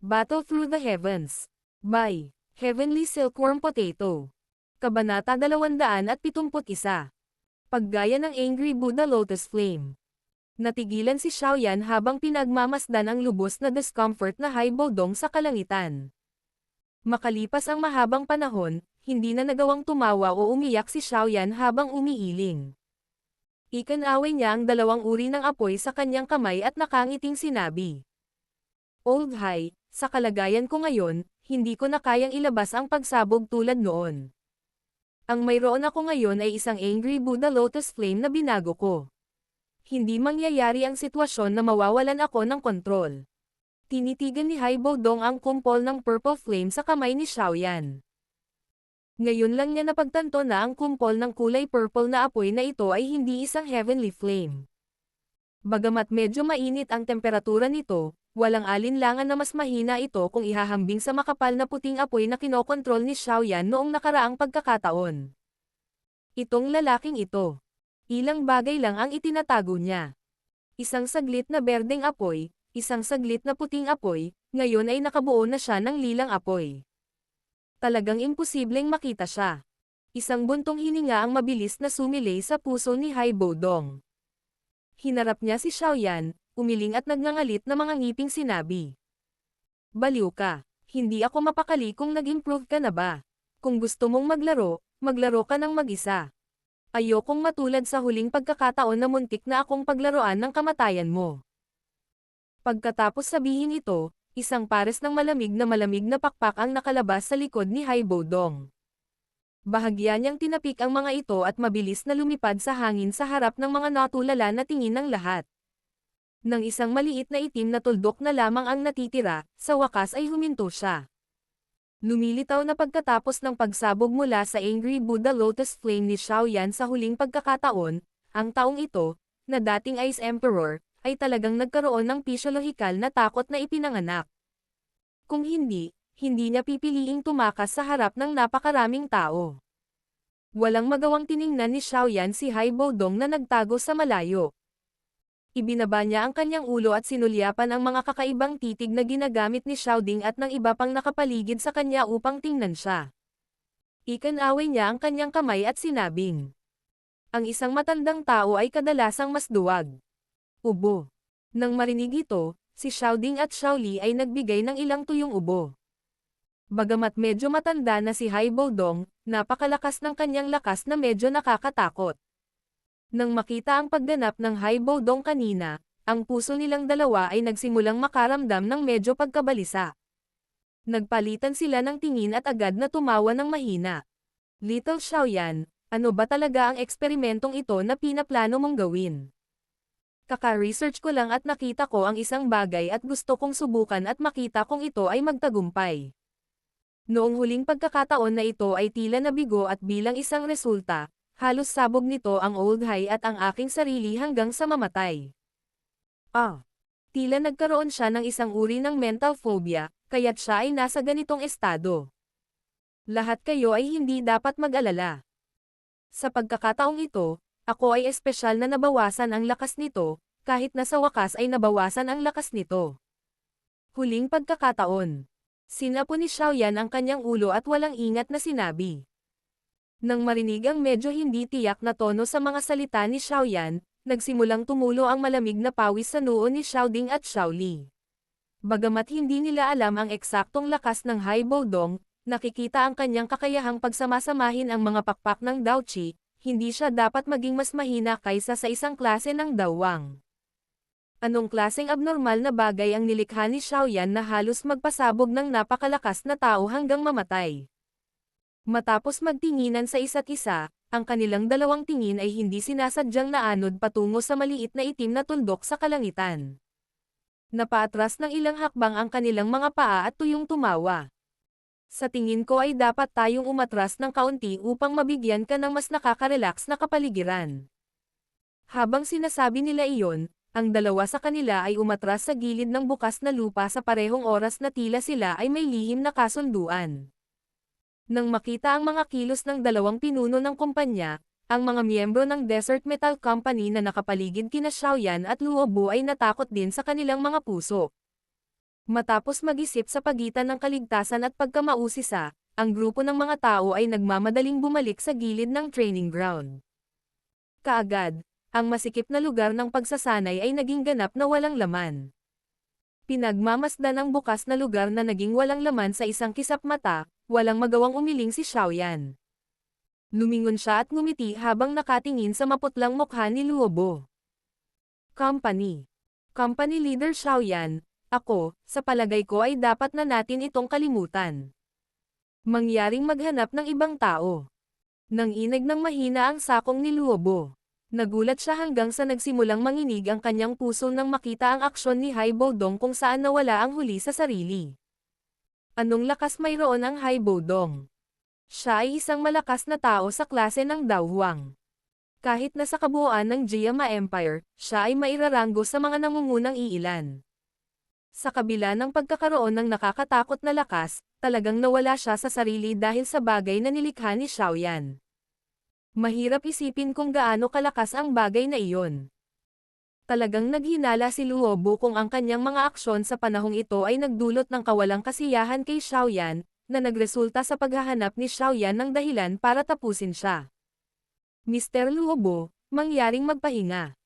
Battle Through the Heavens. By Heavenly Silkworm Potato. Kabanata 271. Paggaya ng Angry Buddha Lotus Flame. Natigilan si Xiaoyan habang pinagmamasdan ang lubos na discomfort na Haibodong sa kalangitan. Makalipas ang mahabang panahon, hindi na nagawang tumawa o umiyak si Xiaoyan habang umiiling. Ikinaway niya ang dalawang uri ng apoy sa kanyang kamay at nakangiting sinabi. Old Hai, sa kalagayan ko ngayon, hindi ko na kayang ilabas ang pagsabog tulad noon. Ang mayroon ako ngayon ay isang Angry Buddha Lotus Flame na binago ko. Hindi mangyayari ang sitwasyon na mawawalan ako ng kontrol. Tinitigan ni Haibodong ang kumpol ng purple flame sa kamay ni Xiaoyan. Ngayon lang niya napagtanto na ang kumpol ng kulay purple na apoy na ito ay hindi isang heavenly flame. Bagamat medyo mainit ang temperatura nito, walang alinlangan na mas mahina ito kung ihahambing sa makapal na puting apoy na kinokontrol ni Xiaoyan noong nakaraang pagkakataon. Itong lalaking ito. Ilang bagay lang ang itinatago niya. Isang saglit na berdeng apoy, isang saglit na puting apoy, ngayon ay nakabuo na siya ng lilang apoy. Talagang imposibleng makita siya. Isang buntong hininga ang mabilis na sumilay sa puso ni Haibodong. Hinarap niya si Xiaoyan, umiling at nagngangalit na mga ngiping sinabi. Baliw ka, hindi ako mapakali kung nag-improve ka na ba. Kung gusto mong maglaro ka ng mag-isa. Ayokong matulad sa huling pagkakataon na muntik na akong paglaruan ng kamatayan mo. Pagkatapos sabihin ito, isang pares ng malamig na pakpak ang nakalabas sa likod ni Haibodong. Bahagya niyang tinapik ang mga ito at mabilis na lumipad sa hangin sa harap ng mga natulala na tingin ng lahat. Nang isang maliit na itim na tuldok na lamang ang natitira, sa wakas ay huminto siya. Lumilitaw na pagkatapos ng pagsabog mula sa Angry Buddha Lotus Flame ni Xiaoyan sa huling pagkakataon, ang taong ito, na dating Ice Emperor, ay talagang nagkaroon ng pisyolohikal na takot na ipinanganak. Kung hindi niya pipiliing tumakas sa harap ng napakaraming tao. Walang magawang tiningnan ni Xiaoyan si Haibodong na nagtago sa malayo. Ibinaba niya ang kanyang ulo at sinulyapan ang mga kakaibang titig na ginagamit ni Xiaoding at ng iba pang nakapaligid sa kanya upang tingnan siya. Ikinaway niya ang kanyang kamay at sinabing. Ang isang matandang tao ay kadalasang mas duwag. Ubo. Nang marinig ito, si Xiaoding at Xiaoli ay nagbigay ng ilang tuyong ubo. Bagamat medyo matanda na si Haibodong, napakalakas ng kanyang lakas na medyo nakakatakot. Nang makita ang pagganap ng Haibodong kanina, ang puso nilang dalawa ay nagsimulang makaramdam ng medyo pagkabalisa. Nagpalitan sila ng tingin at agad na tumawa ng mahina. Little Xiaoyan, ano ba talaga ang eksperimentong ito na pinaplano mong gawin? Kaka-research ko lang at nakita ko ang isang bagay at gusto kong subukan at makita kung ito ay magtagumpay. Noong huling pagkakataon na ito ay tila nabigo at bilang isang resulta, halos sabog nito ang Old Hai at ang aking sarili hanggang sa mamatay. Tila nagkaroon siya ng isang uri ng mental phobia, kaya't siya ay nasa ganitong estado. Lahat kayo ay hindi dapat mag-alala. Sa pagkakataong ito, ako ay espesyal na nabawasan ang lakas nito, kahit na sa wakas ay nabawasan ang lakas nito. Huling pagkakataon. Sinapo ni Xiaoyan ang kanyang ulo at walang ingat na sinabi. Nang marinig ang medyo hindi tiyak na tono sa mga salita ni Xiaoyan, nagsimulang tumulo ang malamig na pawis sa noo ni Xiaoding at Xiaoli. Bagamat hindi nila alam ang eksaktong lakas ng Haibodong, nakikita ang kanyang kakayahang pagsamasamahin ang mga pakpak ng Daoqi, hindi siya dapat maging mas mahina kaysa sa isang klase ng Dawang. Anong klaseng abnormal na bagay ang nilikha ni Xiaoyan na halos magpasabog ng napakalakas na tao hanggang mamatay? Matapos magtinginan sa isa't isa, ang kanilang dalawang tingin ay hindi sinasadyang naanod patungo sa maliit na itim na tuldok sa kalangitan. Napaatras ng ilang hakbang ang kanilang mga paa at tuyong tumawa. Sa tingin ko ay dapat tayong umatras ng kaunti upang mabigyan ka ng mas nakaka-relax na kapaligiran. Habang sinasabi nila iyon, ang dalawa sa kanila ay umatras sa gilid ng bukas na lupa sa parehong oras na tila sila ay may lihim na kasunduan. Nang makita ang mga kilos ng dalawang pinuno ng kumpanya, ang mga miyembro ng Desert Metal Company na nakapaligid kina Xiaoyan at Luobo ay natakot din sa kanilang mga puso. Matapos mag-isip sa pagitan ng kaligtasan at pagkamausisa, ang grupo ng mga tao ay nagmamadaling bumalik sa gilid ng training ground. Kaagad, ang masikip na lugar ng pagsasanay ay naging ganap na walang laman. Pinagmamasdan ang bukas na lugar na naging walang laman sa isang kisap mata, walang magawang umiling si Xiaoyan. Lumingon siya at ngumiti habang nakatingin sa maputlang mukha ni Luobo. Company Leader Xiaoyan, ako, sa palagay ko ay dapat na natin itong kalimutan. Mangyaring maghanap ng ibang tao. Nanginig ng mahina ang sakong ni Luobo. Nagulat siya hanggang sa nagsimulang manginig ang kanyang puso nang makita ang aksyon ni Hai Bodong kung saan nawala ang huli sa sarili. Anong lakas mayroon ang Hai Bodong? Siya ay isang malakas na tao sa klase ng Dao Huang. Kahit na sa kabuuan ng Jiama Empire, siya ay mairaranggo sa mga nangungunang iilan. Sa kabila ng pagkakaroon ng nakakatakot na lakas, talagang nawala siya sa sarili dahil sa bagay na nilikha ni Xiaoyan. Mahirap isipin kung gaano kalakas ang bagay na iyon. Talagang naghinala si Luobo kung ang kanyang mga aksyon sa panahong ito ay nagdulot ng kawalang kasiyahan kay Xiaoyan, na nagresulta sa paghahanap ni Xiaoyan ng dahilan para tapusin siya. Mr. Luobo, mangyaring magpahinga.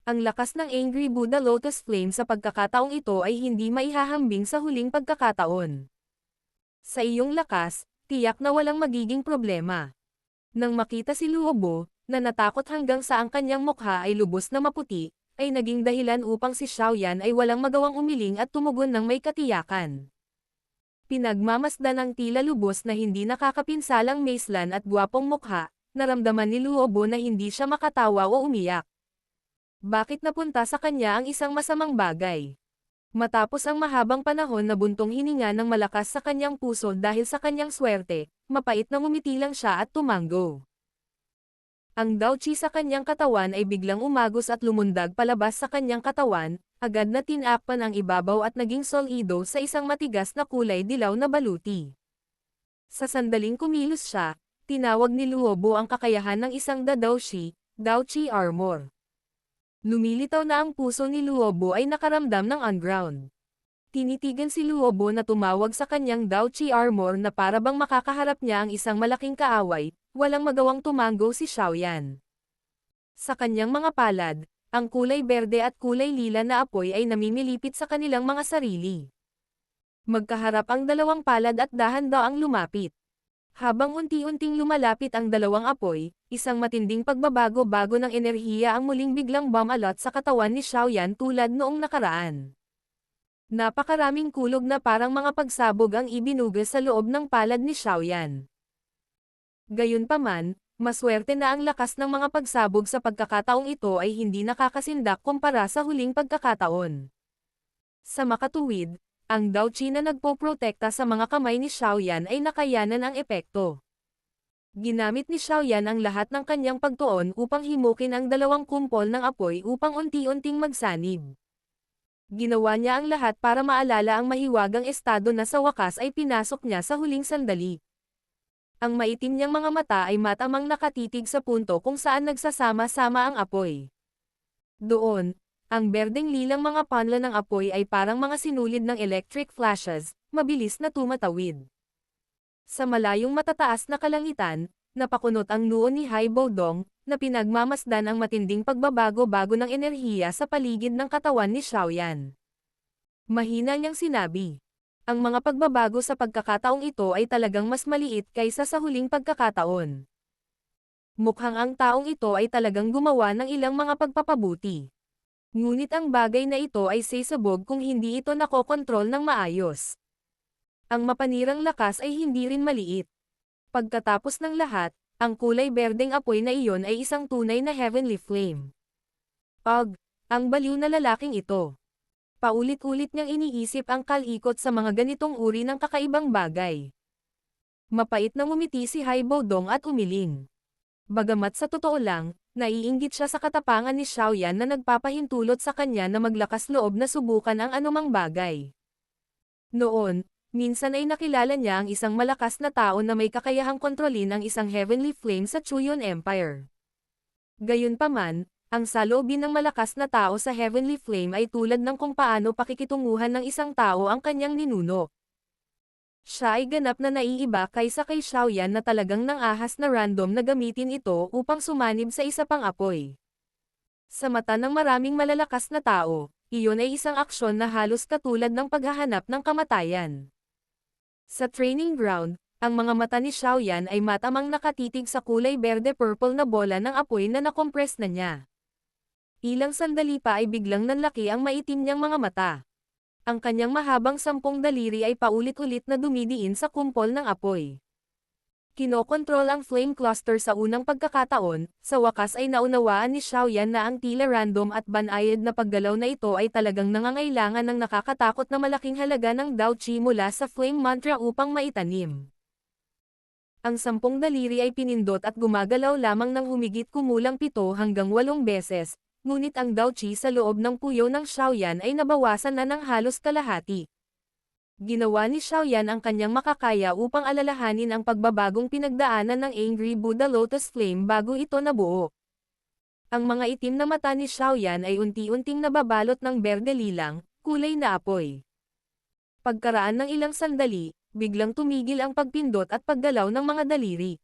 Ang lakas ng Angry Buddha Lotus Flame sa pagkakataong ito ay hindi maihahambing sa huling pagkakataon. Sa iyong lakas, tiyak na walang magiging problema. Nang makita si Luobo, na natakot hanggang sa ang kanyang mukha ay lubos na maputi, ay naging dahilan upang si Xiaoyan ay walang magawang umiling at tumugon ng may katiyakan. Pinagmamasdan ang tila lubos na hindi nakakapinsalang maislan at gwapong mukha, naramdaman ni Luobo na hindi siya makatawa o umiyak. Bakit napunta sa kanya ang isang masamang bagay? Matapos ang mahabang panahon na buntong hininga ng malakas sa kanyang puso dahil sa kanyang swerte, mapait na ngumiti lang siya at tumango. Ang Dao Qi sa kanyang katawan ay biglang umagos at lumundag palabas sa kanyang katawan, agad na tinakpan ang ibabaw at naging solido sa isang matigas na kulay dilaw na baluti. Sa sandaling kumilos siya, tinawag ni Luobo ang kakayahan ng isang Dao Qi Armor. Lumilitaw na ang puso ni Luobo ay nakaramdam ng on-ground. Tinitigan si Luobo na tumawag sa kanyang Dao Qi Armor na para bang makakaharap niya ang isang malaking kaaway, walang magawang tumango si Xiaoyan. Sa kanyang mga palad, ang kulay berde at kulay lila na apoy ay namimilipit sa kanilang mga sarili. Magkaharap ang dalawang palad at dahan-daang lumapit. Habang unti-unting lumalapit ang dalawang apoy, isang matinding pagbabago-bago ng enerhiya ang muling biglang bumalot sa katawan ni Xiaoyan tulad noong nakaraan. Napakaraming kulog na parang mga pagsabog ang ibinugas sa loob ng palad ni Xiaoyan. Gayunpaman, maswerte na ang lakas ng mga pagsabog sa pagkakataong ito ay hindi nakakasindak kumpara sa huling pagkakataon. Sa makatuwid, ang Dao Qi na nagpoprotekta sa mga kamay ni Xiaoyan ay nakayanan ang epekto. Ginamit ni Xiaoyan ang lahat ng kanyang pagtuon upang himukin ang dalawang kumpol ng apoy upang unti-unting magsanib. Ginawa niya ang lahat para maalala ang mahiwagang estado na sa wakas ay pinasok niya sa huling sandali. Ang maitim niyang mga mata ay matamang nakatitig sa punto kung saan nagsasama-sama ang apoy. Doon, ang berdeng lilang mga panla ng apoy ay parang mga sinulid ng electric flashes, mabilis na tumatawid. Sa malayong matataas na kalangitan, napakunot ang noo ni Hai Bodong, na pinagmamasdan ang matinding pagbabago-bago ng enerhiya sa paligid ng katawan ni Xiaoyan. Mahina niyang sinabi. Ang mga pagbabago sa pagkakataong ito ay talagang mas maliit kaysa sa huling pagkakataon. Mukhang ang taong ito ay talagang gumawa ng ilang mga pagpapabuti. Ngunit ang bagay na ito ay sesabog kung hindi ito nakokontrol ng maayos. Ang mapanirang lakas ay hindi rin maliit. Pagkatapos ng lahat, ang kulay berdeng apoy na iyon ay isang tunay na heavenly flame. Ang baliw na lalaking ito. Paulit-ulit niyang iniisip ang kalikot sa mga ganitong uri ng kakaibang bagay. Mapait na ngumiti si Hai Bodong at umiling. Bagamat sa totoo lang, naiinggit siya sa katapangan ni Xiaoyan na nagpapahintulot sa kanya na maglakas loob na subukan ang anumang bagay. Noon, minsan ay nakilala niya ang isang malakas na tao na may kakayahang kontrolin ang isang heavenly flame sa Chuyon Empire. Gayunpaman, Ang saloobin ng malakas na tao sa Heavenly Flame ay tulad ng kung paano pakikitunguhan ng isang tao ang kanyang ninuno. Siya ay ganap na naiiba kaysa kay Xiaoyan na talagang nangahas na random na gamitin ito upang sumanib sa isa pang apoy. Sa mata ng maraming malalakas na tao, iyon ay isang aksyon na halos katulad ng paghahanap ng kamatayan. Sa training ground, ang mga mata ni Xiaoyan ay matamang nakatitig sa kulay berde-purple na bola ng apoy na nakompress na niya. Ilang sandali pa ay biglang nanlaki ang maitim niyang mga mata. Ang kanyang mahabang 10 daliri ay paulit-ulit na dumidiin sa kumpol ng apoy. Kinokontrol ang flame cluster sa unang pagkakataon, sa wakas ay naunawaan ni Xiaoyan na ang tila random at banayad na paggalaw na ito ay talagang nangangailangan ng nakakatakot na malaking halaga ng Dao Qi mula sa flame mantra upang maitanim. Ang 10 daliri ay pinindot at gumagalaw lamang ng humigit kumulang 7 hanggang 8 beses. Ngunit ang Dao Qi sa loob ng puyo ng Xiaoyan ay nabawasan na ng halos kalahati. Ginawa ni Xiaoyan ang kanyang makakaya upang alalahanin ang pagbabagong pinagdaanan ng Angry Buddha Lotus Flame bago ito nabuo. Ang mga itim na mata ni Xiaoyan ay unti-unting nababalot ng berde-lilang, kulay na apoy. Pagkaraan ng ilang sandali, biglang tumigil ang pagpindot at paggalaw ng mga daliri.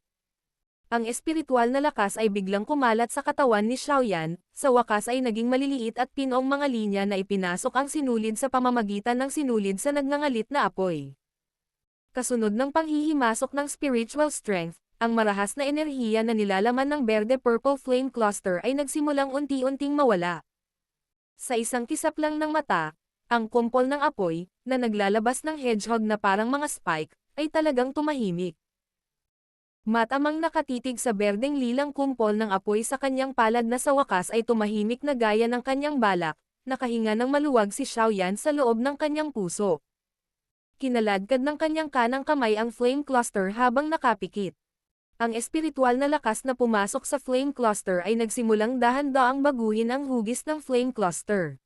Ang espiritual na lakas ay biglang kumalat sa katawan ni Xiaoyan, sa wakas ay naging maliliit at pinoong mga linya na ipinasok ang sinulid sa pamamagitan ng sinulid sa nagngangalit na apoy. Kasunod ng panghihimasok ng spiritual strength, ang marahas na enerhiya na nilalaman ng berde-purple flame cluster ay nagsimulang unti-unting mawala. Sa isang kisap lang ng mata, ang kumpol ng apoy, na naglalabas ng hedgehog na parang mga spike, ay talagang tumahimik. Matamang nakatitig sa berdeng lilang kumpol ng apoy sa kanyang palad na sa wakas ay tumahimik na gaya ng kanyang balak, nakahinga ng maluwag si Xiaoyan sa loob ng kanyang puso. Kinaladkad ng kanyang kanang kamay ang flame cluster habang nakapikit. Ang espiritual na lakas na pumasok sa flame cluster ay nagsimulang dahan-daang baguhin ang hugis ng flame cluster.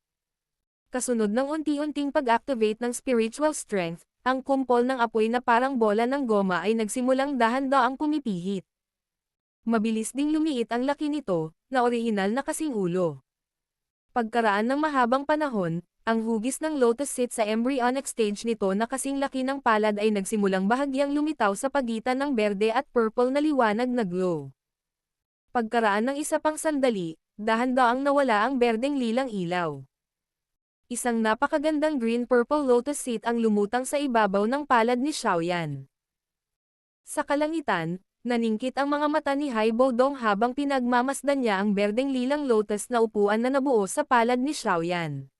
Kasunod ng unti-unting pag-activate ng spiritual strength, ang kumpol ng apoy na parang bola ng goma ay nagsimulang dahan-daang pumipihit. Mabilis ding lumiit ang laki nito, na orihinal na kasing ulo. Pagkaraan ng mahabang panahon, ang hugis ng lotus seed sa embryonic stage nito na kasing laki ng palad ay nagsimulang bahagyang lumitaw sa pagitan ng berde at purple na liwanag na glow. Pagkaraan ng isa pang sandali, dahan-daang nawala ang berdeng lilang ilaw. Isang napakagandang green-purple lotus seed ang lumutang sa ibabaw ng palad ni Xiaoyan. Sa kalangitan, naningkit ang mga mata ni Haibo Dong habang pinagmamasdan niya ang berdeng lilang lotus na upuan na nabuo sa palad ni Xiaoyan.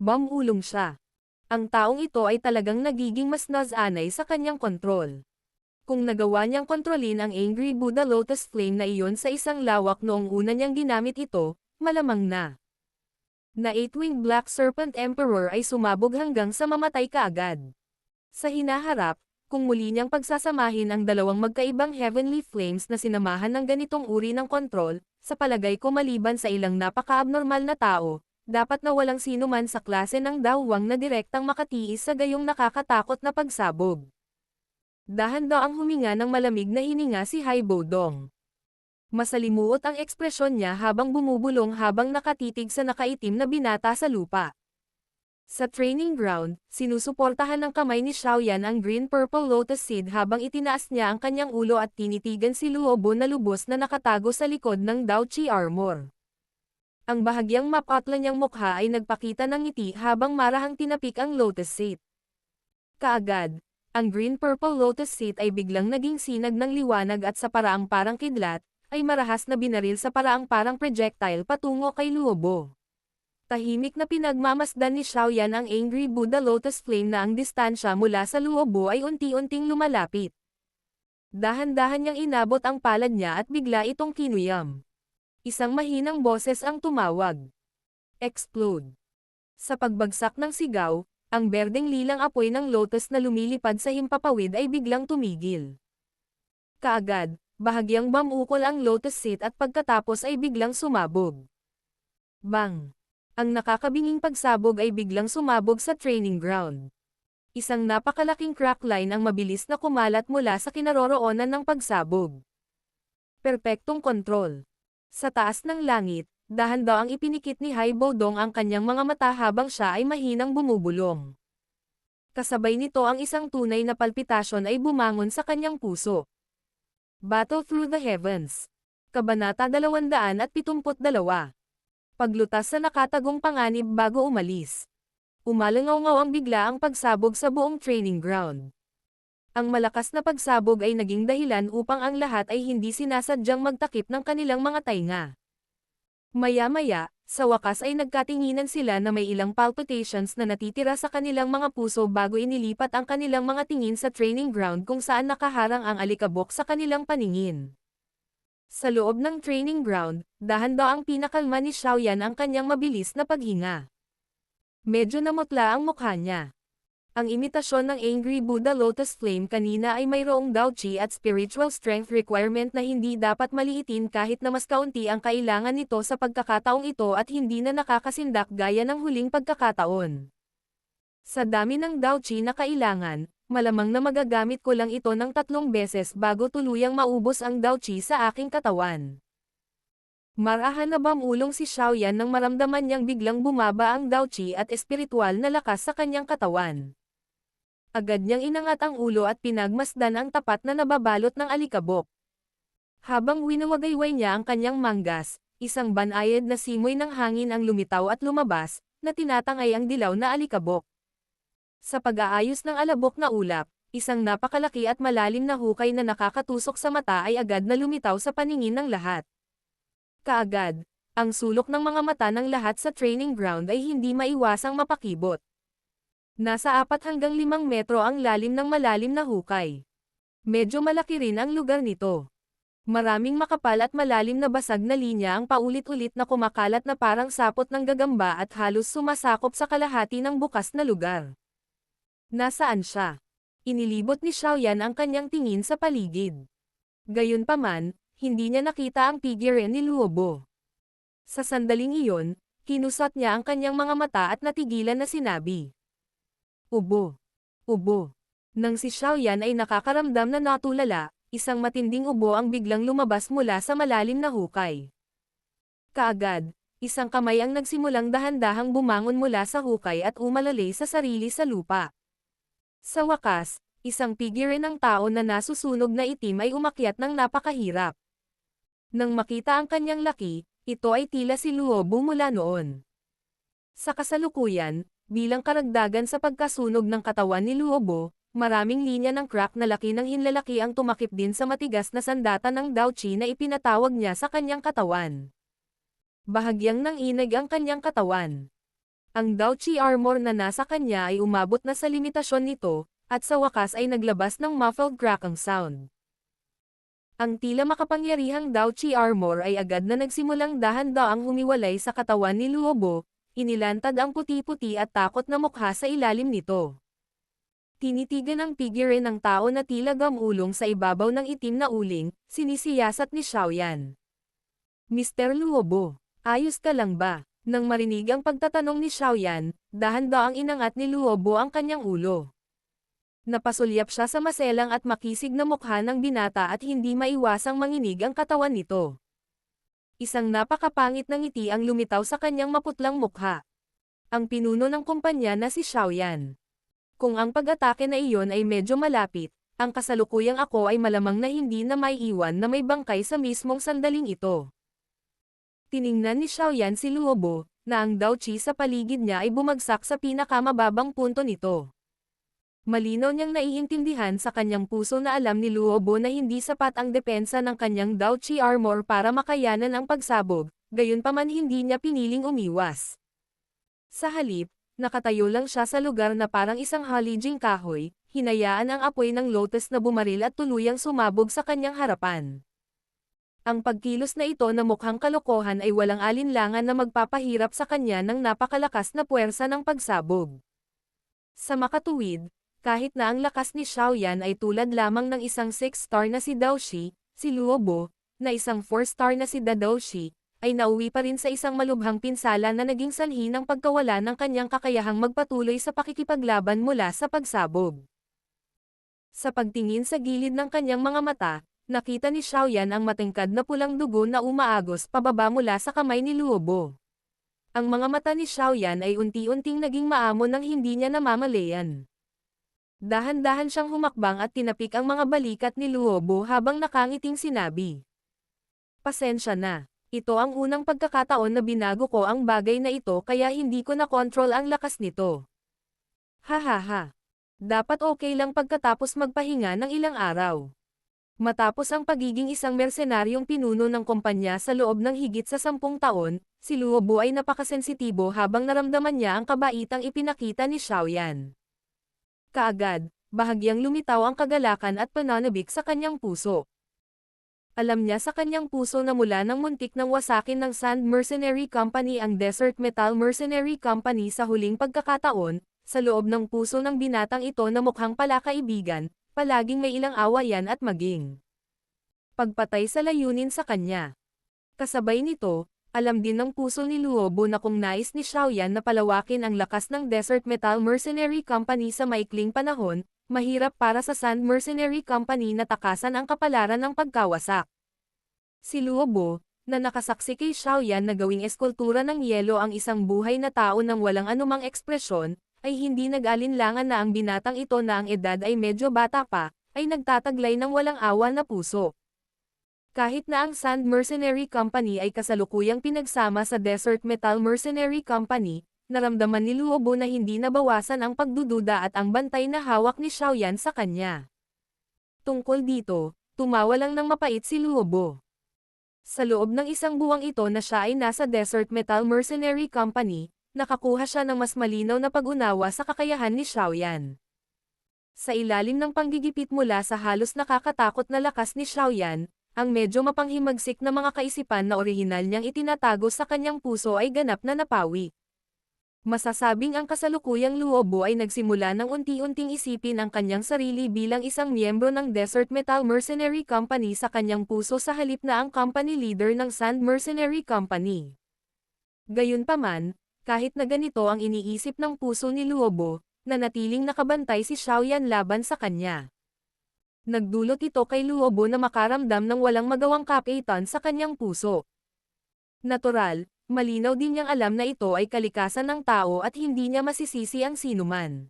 Bamulong siya. Ang taong ito ay talagang nagiging mas nasanay sa kanyang kontrol. Kung nagawa niyang kontrolin ang Angry Buddha Lotus Flame na iyon sa isang lawak noong una niyang ginamit ito, malamang na. Na 8-winged Black Serpent Emperor ay sumabog hanggang sa mamatay kaagad. Sa hinaharap, kung muli niyang pagsasamahin ang dalawang magkaibang Heavenly Flames na sinamahan ng ganitong uri ng kontrol, sa palagay ko maliban sa ilang napaka-abnormal na tao, dapat na walang sino man sa klase ng dawang na direktang makatiis sa gayong nakakatakot na pagsabog. Dahan-daang huminga ng malamig na hininga si Haibo Dong. Masalimuot ang ekspresyon niya habang bumubulong habang nakatitig sa nakaitim na binata sa lupa. Sa training ground, sinusuportahan ng kamay ni Xiaoyan ang green-purple lotus seed habang itinaas niya ang kanyang ulo at tinitigan si Luobo na lubos na nakatago sa likod ng Dao Qi armor. Ang bahagyang mapatla niyang mukha ay nagpakita ng ngiti habang marahang tinapik ang lotus seed. Kaagad, ang green-purple lotus seed ay biglang naging sinag ng liwanag at sa paraang parang kidlat, ay marahas na binaril sa paraang parang projectile patungo kay Luobo. Tahimik na pinagmamasdan ni Xiaoyan ang Angry Buddha Lotus Flame na ang distansya mula sa Luobo ay unti-unting lumalapit. Dahan-dahan niyang inabot ang palad niya at bigla itong kinuyam. Isang mahinang boses ang tumawag. Explode. Sa pagbagsak ng sigaw, ang berdeng lilang apoy ng lotus na lumilipad sa himpapawid ay biglang tumigil. Kaagad, bahagyang bumukol ang lotus seed at pagkatapos ay biglang sumabog. Bang! Ang nakakabinging pagsabog ay biglang sumabog sa training ground. Isang napakalaking crack line ang mabilis na kumalat mula sa kinaroroonan ng pagsabog. Perpektong kontrol. Sa taas ng langit, dahan daw ang ipinikit ni Hai Bodong ang kanyang mga mata habang siya ay mahinang bumubulong. Kasabay nito ang isang tunay na palpitasyon ay bumangon sa kanyang puso. Battle Through the Heavens. Kabanata 272. Paglutas sa nakatagong panganib bago umalis. Umalangaw-ngaw ang bigla ang pagsabog sa buong training ground. Ang malakas na pagsabog ay naging dahilan upang ang lahat ay hindi sinasadyang magtakip ng kanilang mga tainga. Maya-maya, sa wakas ay nagkatinginan sila na may ilang palpitations na natitira sa kanilang mga puso bago inilipat ang kanilang mga tingin sa training ground kung saan nakaharang ang alikabok sa kanilang paningin. Sa loob ng training ground, dahan daw ang pinakalma ni Xiaoyan ang kanyang mabilis na paghinga. Medyo namutla ang mukha niya. Ang imitasyon ng Angry Buddha Lotus Flame kanina ay mayroong Daoqi at spiritual strength requirement na hindi dapat maliitin kahit na mas kaunti ang kailangan nito sa pagkakataong ito at hindi na nakakasindak gaya ng huling pagkakataon. Sa dami ng Daoqi na kailangan, malamang na magagamit ko lang ito ng 3 beses bago tuluyang maubos ang Daoqi sa aking katawan. Marahan na bamulong si Xiaoyan nang maramdaman niyang biglang bumaba ang Daoqi at espiritual na lakas sa kanyang katawan. Agad niyang inangat ang ulo at pinagmasdan ang tapat na nababalot ng alikabok. Habang winawagayway niya ang kanyang manggas, isang banayad na simoy ng hangin ang lumitaw at lumabas, na tinatangay ang dilaw na alikabok. Sa pag-aayos ng alabok na ulap, isang napakalaki at malalim na hukay na nakakatusok sa mata ay agad na lumitaw sa paningin ng lahat. Kaagad, ang sulok ng mga mata ng lahat sa training ground ay hindi maiwasang mapakibot. Nasa 4 hanggang 5 metro ang lalim ng malalim na hukay. Medyo malaki rin ang lugar nito. Maraming makapal at malalim na basag na linya ang paulit-ulit na kumakalat na parang sapot ng gagamba at halos sumasakop sa kalahati ng bukas na lugar. Nasaan siya? Inilibot ni Xiaoyan ang kanyang tingin sa paligid. Gayunpaman, hindi niya nakita ang figure ni Luobo. Sa sandaling iyon, kinusat niya ang kanyang mga mata at natigilan na sinabi. Ubo. Ubo. Nang si Xiaoyan ay nakakaramdam na natulala, isang matinding ubo ang biglang lumabas mula sa malalim na hukay. Kaagad, isang kamay ang nagsimulang dahan-dahang bumangon mula sa hukay at umalalay sa sarili sa lupa. Sa wakas, isang figure ng tao na nasusunog na itim ay umakyat ng napakahirap. Nang makita ang kanyang laki, ito ay tila si Luobo mula noon. Sa kasalukuyan, bilang karagdagan sa pagkasunog ng katawan ni Luobo, maraming linya ng crack na laki ng hinlalaki ang tumakip din sa matigas na sandata ng Daoqi na ipinatawag niya sa kanyang katawan. Bahagyang nanginig ang kanyang katawan. Ang Daoqi armor na nasa kanya ay umabot na sa limitasyon nito, at sa wakas ay naglabas ng muffled cracking sound. Ang tila makapangyarihang Daoqi armor ay agad na nagsimulang dahan-daang humiwalay sa katawan ni Luobo, inilantad ang puti-puti at takot na mukha sa ilalim nito. Tinitigan ang figure ng tao na tila gamulong sa ibabaw ng itim na uling, sinisiyasat ni Xiaoyan. Mr. Luobo, ayos ka lang ba? Nang marinig ang pagtatanong ni Xiaoyan, dahan-daang inangat ni Luobo ang kanyang ulo. Napasulyap siya sa maselang at makisig na mukha ng binata at hindi maiwasang manginig ang katawan nito. Isang napakapangit na ngiti ang lumitaw sa kanyang maputlang mukha. Ang pinuno ng kumpanya na si Xiaoyan. Kung ang pag-atake na iyon ay medyo malapit, ang kasalukuyang ako ay malamang na hindi na maiiwan na may bangkay sa mismong sandaling ito. Tiningnan ni Xiaoyan si Luobo, na ang Daoqi sa paligid niya ay bumagsak sa pinakamababang punto nito. Malinaw niyang naiintindihan sa kanyang puso na alam ni Luobo na hindi sapat ang depensa ng kanyang Daoqi armor para makayanan ang pagsabog, gayunpaman hindi niya piniling umiwas. Sa halip, nakatayo lang siya sa lugar na parang isang halijing kahoy, hinayaan ang apoy ng lotus na bumaril at tuluyang sumabog sa kanyang harapan. Ang pagkilos na ito na mukhang kalokohan ay walang alinlangan na magpapahirap sa kanya ng napakalakas na puwersa ng pagsabog. Sa makatuwid, kahit na ang lakas ni Xiaoyan ay tulad lamang ng isang 6-star na si Daoqi, si Luobo, na isang 4-star na si Daoqi, ay nauwi pa rin sa isang malubhang pinsala na naging sanhi ng pagkawala ng kanyang kakayahang magpatuloy sa pakikipaglaban mula sa pagsabog. Sa pagtingin sa gilid ng kanyang mga mata, nakita ni Xiaoyan ang matangkad na pulang dugo na umaagos pababa mula sa kamay ni Luobo. Ang mga mata ni Xiaoyan ay unti-unting naging maamo nang hindi niya namamalayan. Dahan-dahan siyang humakbang at tinapik ang mga balikat ni Luobo habang nakangiting sinabi. Pasensya na. Ito ang unang pagkakataon na binago ko ang bagay na ito kaya hindi ko na-control ang lakas nito. Hahaha. Dapat okay lang pagkatapos magpahinga ng ilang araw. Matapos ang pagiging isang mersenaryong pinuno ng kumpanya sa loob ng higit sa 10 taon, si Luobo ay napakasensitibo habang naramdaman niya ang kabaitang ipinakita ni Xiaoyan. Kaagad, bahagyang lumitaw ang kagalakan at pananabik sa kanyang puso. Alam niya sa kanyang puso na mula nang muntik nang wasakin ng Sand Mercenary Company ang Desert Metal Mercenary Company sa huling pagkakataon, sa loob ng puso ng binatang ito na mukhang palakaibigan, palaging may ilang awayan at maging pagpatay sa layunin sa kanya. Kasabay nito, alam din ng puso ni Luobo na kung nais ni Xiaoyan na palawakin ang lakas ng Desert Metal Mercenary Company sa maikling panahon, mahirap para sa Sand Mercenary Company na takasan ang kapalaran ng pagkawasak. Si Luobo, na nakasaksi kay Xiaoyan na gawing eskultura ng yelo ang isang buhay na tao nang walang anumang ekspresyon, ay hindi nag-alinlangan na ang binatang ito na ang edad ay medyo bata pa, ay nagtataglay ng walang awa na puso. Kahit na ang Sand Mercenary Company ay kasalukuyang pinagsama sa Desert Metal Mercenary Company, naramdaman ni Luobo na hindi nabawasan ang pagdududa at ang bantay na hawak ni Xiaoyan sa kanya. Tungkol dito, tumawa lang ng mapait si Luobo. Sa loob ng isang buwang ito na siya ay nasa Desert Metal Mercenary Company, nakakuha siya ng mas malinaw na pag-unawa sa kakayahan ni Xiaoyan. Sa ilalim ng panggigipit mula sa halos nakakatakot na lakas ni Xiaoyan, ang medyo mapanghimagsik na mga kaisipan na orihinal niyang itinatago sa kanyang puso ay ganap na napawi. Masasabing ang kasalukuyang Luobo ay nagsimula ng unti-unting isipin ang kanyang sarili bilang isang miyembro ng Desert Metal Mercenary Company sa kanyang puso sa halip na ang company leader ng Sand Mercenary Company. Gayunpaman, kahit na ganito ang iniisip ng puso ni Luobo, nanatiling nakabantay si Xiaoyan laban sa kanya. Nagdulot ito kay Luobo na makaramdam ng walang magawang kapitan sa kanyang puso. Natural, malinaw din niyang alam na ito ay kalikasan ng tao at hindi niya masisisi ang sinuman.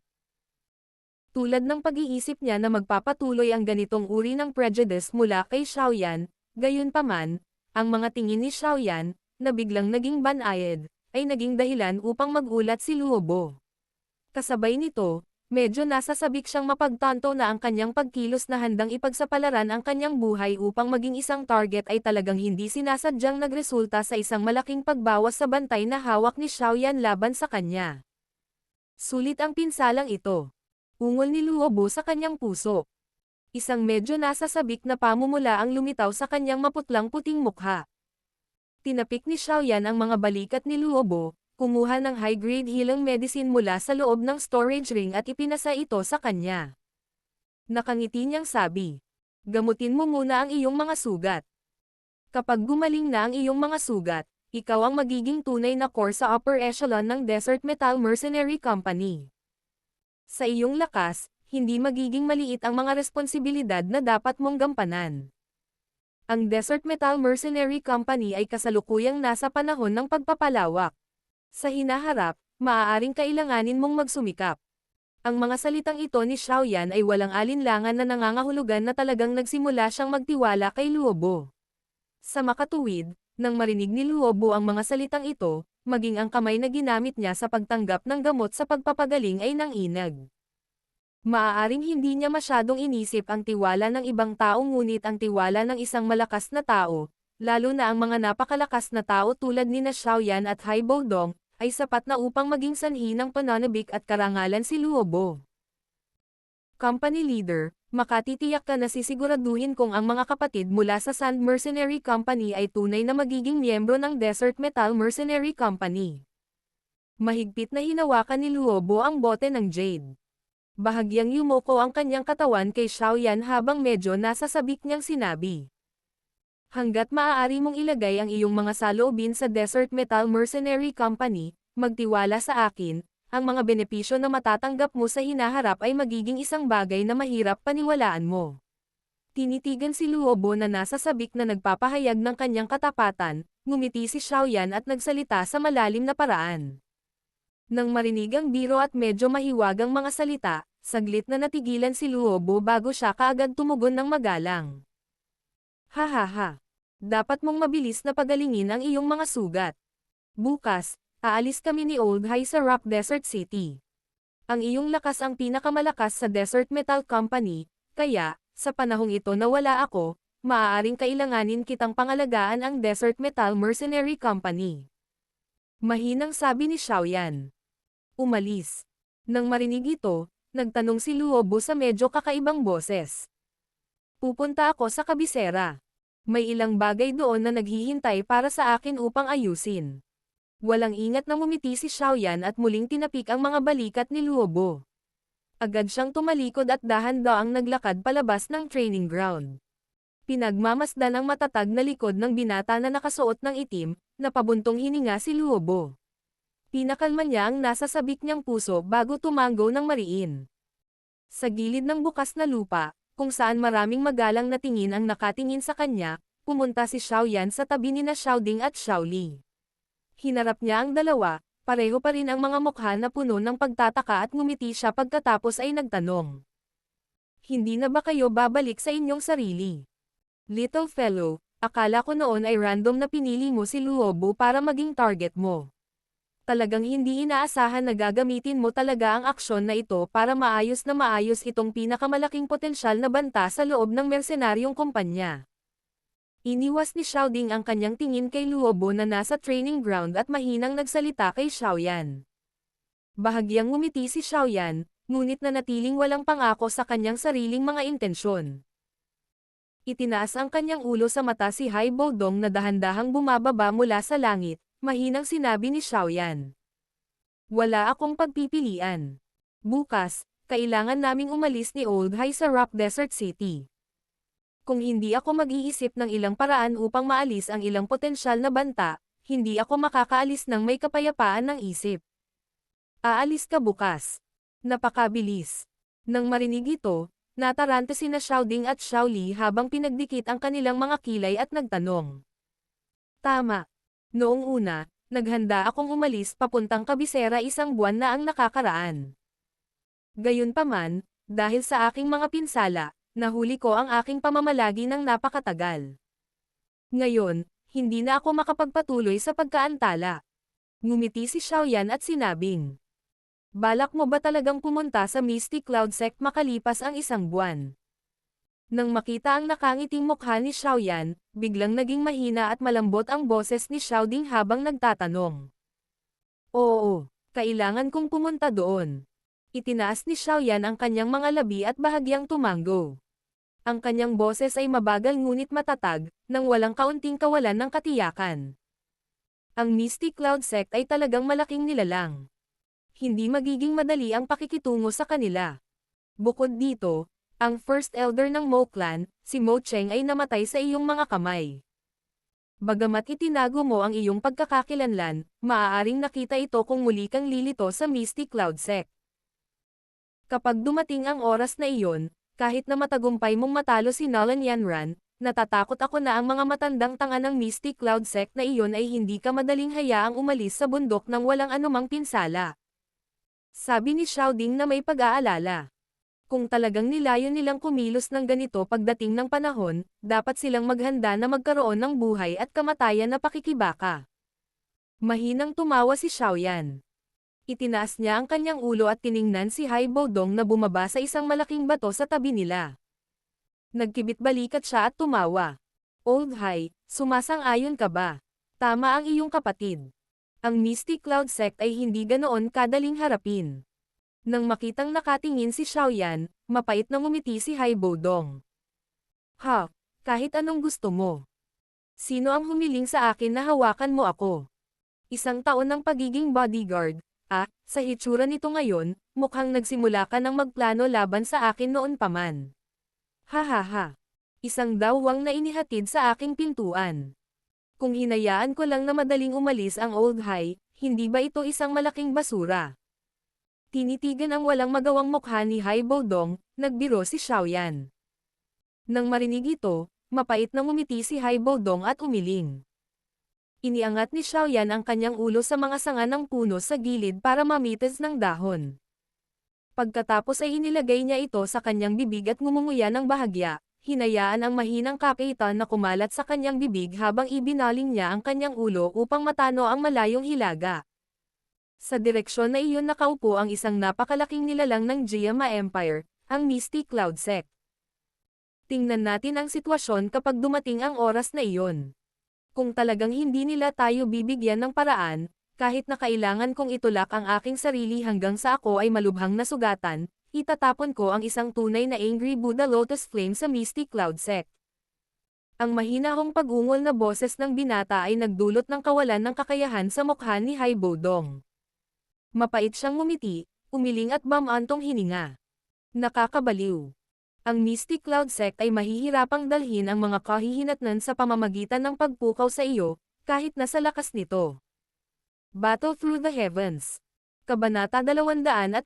Tulad ng pag-iisip niya na magpapatuloy ang ganitong uri ng prejudice mula kay Xiaoyan, gayunpaman, ang mga tingin ni Xiaoyan, na biglang naging banayad, ay naging dahilan upang magulat si Luobo. Kasabay nito, medyo nasasabik siyang mapagtanto na ang kanyang pagkilos na handang ipagsapalaran ang kanyang buhay upang maging isang target ay talagang hindi sinasadyang nagresulta sa isang malaking pagbawas sa bantay na hawak ni Xiaoyan laban sa kanya. Sulit ang pinsalang ito. Ungol ni Luobo sa kanyang puso. Isang medyo nasasabik na pamumula ang lumitaw sa kanyang maputlang-puting mukha. Tinapik ni Xiaoyan ang mga balikat ni Luobo, kumuha ng high-grade healing medicine mula sa loob ng storage ring at ipinasa ito sa kanya. Nakangiti niyang sabi, "Gamutin mo muna ang iyong mga sugat. Kapag gumaling na ang iyong mga sugat, ikaw ang magiging tunay na core sa upper echelon ng Desert Metal Mercenary Company. Sa iyong lakas, hindi magiging maliit ang mga responsibilidad na dapat mong gampanan." Ang Desert Metal Mercenary Company ay kasalukuyang nasa panahon ng pagpapalawak. Sa hinaharap, maaaring kailanganin mong magsumikap. Ang mga salitang ito ni Xiaoyan ay walang alinlangan na nangangahulugan na talagang nagsimula siyang magtiwala kay Luobo. Sa makatuwid, nang marinig ni Luobo ang mga salitang ito, maging ang kamay na ginamit niya sa pagtanggap ng gamot sa pagpapagaling ay nanginag. Maaaring hindi niya masyadong inisip ang tiwala ng ibang tao ngunit ang tiwala ng isang malakas na tao, lalo na ang mga napakalakas na tao tulad ni Xiaoyan at Haibo Dong, ay sapat na upang maging sanhi ng pananabik at karangalan si Luobo. Company Leader, makatitiyak ka na sisiguraduhin kung ang mga kapatid mula sa Sand Mercenary Company ay tunay na magiging miyembro ng Desert Metal Mercenary Company. Mahigpit na hinawakan ni Luobo ang bote ng jade. Bahagyang yumoko ang kanyang katawan kay Xiaoyan habang medyo nasasabik niyang sinabi. Hanggat maaari mong ilagay ang iyong mga saloobin sa Desert Metal Mercenary Company, magtiwala sa akin, ang mga benepisyo na matatanggap mo sa hinaharap ay magiging isang bagay na mahirap paniwalaan mo. Tinitigan si Luobo na nasa sabik na nagpapahayag ng kanyang katapatan, ngumiti si Xiaoyan at nagsalita sa malalim na paraan. Nang marinig ang biro at medyo mahiwagang mga salita, saglit na natigilan si Luobo bago siya kaagad tumugon ng magalang. Hahaha. Dapat mong mabilis na pagalingin ang iyong mga sugat. Bukas, aalis kami ni Old High sa Rock Desert City. Ang iyong lakas ang pinakamalakas sa Desert Metal Company, kaya, sa panahong ito na wala ako, maaaring kailanganin kitang pangalagaan ang Desert Metal Mercenary Company. Mahinang sabi ni Xiaoyan. Umalis. Nang marinig ito, nagtanong si Luobo sa medyo kakaibang boses. Pupunta ako sa kabisera. May ilang bagay doon na naghihintay para sa akin upang ayusin. Walang ingat na ngumiti si Xiaoyan at muling tinapik ang mga balikat ni Luobo. Agad siyang tumalikod at dahan-daang naglakad palabas ng training ground. Pinagmamasdan ang matatag na likod ng binata na nakasuot ng itim, na pabuntong hininga si Luobo. Pinakalma niya ang nasa sabik niyang puso bago tumango ng mariin. Sa gilid ng bukas na lupa, kung saan maraming magalang na tingin ang nakatingin sa kanya, pumunta si Xiaoyan sa tabi nina Xiaoding at Xiaoli. Hinarap niya ang dalawa, pareho pa rin ang mga mukha na puno ng pagtataka at ngumiti siya pagkatapos ay nagtanong. Hindi na ba kayo babalik sa inyong sarili? Little fellow, akala ko noon ay random na pinili mo si Luobo para maging target mo. Talagang hindi inaasahan na gagamitin mo talaga ang aksyon na ito para maayos itong pinakamalaking potensyal na banta sa loob ng mersenaryong kumpanya. Iniwas ni Xiaoding ang kanyang tingin kay Luobo na nasa training ground at mahinang nagsalita kay Xiaoyan. Bahagyang ngumiti si Xiaoyan, ngunit nanatiling walang pangako sa kanyang sariling mga intensyon. Itinaas ang kanyang ulo sa mata si Hai Bodong na dahan-dahang bumababa mula sa langit, mahinang sinabi ni Xiaoyan. Wala akong pagpipilian. Bukas, kailangan naming umalis ni Old High sa Rock Desert City. Kung hindi ako mag-iisip ng ilang paraan upang maalis ang ilang potensyal na banta, hindi ako makakaalis ng may kapayapaan ng isip. Aalis ka bukas. Napakabilis. Nang marinig ito, nataranta sina Xiaoding at Xiaoli habang pinagdikit ang kanilang mga kilay at nagtanong. Tama. Noong una, naghanda akong umalis papuntang kabisera isang buwan na ang nakakaraan. Gayunpaman, dahil sa aking mga pinsala, nahuli ko ang aking pamamalagi ng napakatagal. Ngayon, hindi na ako makapagpatuloy sa pagkaantala. Ngumiti si Xiaoyan at sinabing. Balak mo ba talagang pumunta sa Misty Cloud Sect makalipas ang isang buwan? Nang makita ang nakangiting mukha ni Xiaoyan, biglang naging mahina at malambot ang boses ni Xiaoding habang nagtatanong. Oo, kailangan kong pumunta doon. Itinaas ni Xiaoyan ang kanyang mga labi at bahagyang tumango. Ang kanyang boses ay mabagal ngunit matatag, nang walang kaunting kawalan ng katiyakan. Ang Misty Cloud Sect ay talagang malaking nilalang. Hindi magiging madali ang pakikitungo sa kanila. Bukod dito, ang First Elder ng Mo Clan, si Mo Cheng ay namatay sa iyong mga kamay. Bagamat itinago mo ang iyong pagkakakilanlan, maaaring nakita ito kung muli kang lilito sa Misty Cloud Sect. Kapag dumating ang oras na iyon, kahit na matagumpay mong matalo si Nolan Yanran, natatakot ako na ang mga matandang tanga ng Misty Cloud Sect na iyon ay hindi ka madaling hayaang umalis sa bundok nang walang anumang pinsala. Sabi ni Xiaoding na may pag-aalala. Kung talagang nilayon nilang kumilos ng ganito pagdating ng panahon, dapat silang maghanda na magkaroon ng buhay at kamatayan na pakikibaka. Mahinang tumawa si Xiaoyan. Itinaas niya ang kanyang ulo at tiningnan si Hai Bodong na bumaba sa isang malaking bato sa tabi nila. Nagkibit-balikat siya at tumawa. Old Hai, sumasang-ayon ka ba? Tama ang iyong kapatid. Ang Misty Cloud Sect ay hindi ganoon kadaling harapin. Nang makitang nakatingin si Xiaoyan, mapait na ngumiti si Hai Bodong. Ha, kahit anong gusto mo. Sino ang humiling sa akin na hawakan mo ako? Isang taon ng pagiging bodyguard. Sa hitsura nito ngayon, mukhang nagsimula ka ng magplano laban sa akin noon pa man. Hahaha. Isang dawwang na inihatid sa aking pintuan. Kung hinayaan ko lang na madaling umalis ang Old High, hindi ba ito isang malaking basura? Tinitigan ang walang magawang mukha ni Hai Bodong, nagbiro si Xiaoyan. Nang marinig ito, mapait na ngumiti si Haibodong at umiling. Iniangat ni Xiaoyan ang kanyang ulo sa mga sanga ng puno sa gilid para mamitas ng dahon. Pagkatapos ay inilagay niya ito sa kanyang bibig at ngumunguya ng bahagya, hinayaan ang mahinang kakaitan na kumalat sa kanyang bibig habang ibinaling niya ang kanyang ulo upang matano ang malayong hilaga. Sa direksyon na iyon nakaupo ang isang napakalaking nilalang ng Jiama Empire, ang Misty Cloud Sect. Tingnan natin ang sitwasyon kapag dumating ang oras na iyon. Kung talagang hindi nila tayo bibigyan ng paraan, kahit na kailangan kong itulak ang aking sarili hanggang sa ako ay malubhang nasugatan, itatapon ko ang isang tunay na Angry Buddha Lotus Flame sa Misty Cloud Sect. Ang mahinahong pag-ungol na boses ng binata ay nagdulot ng kawalan ng kakayahan sa mukha ni Haibodong. Mapait siyang ngumiti, umiling at bamantong hininga. Nakakabaliw. Ang Misty Cloud Sect ay mahihirapang dalhin ang mga kahihinatnan sa pamamagitan ng pagpukaw sa iyo, kahit nasa lakas nito. Battle Through the Heavens. Kabanata 273.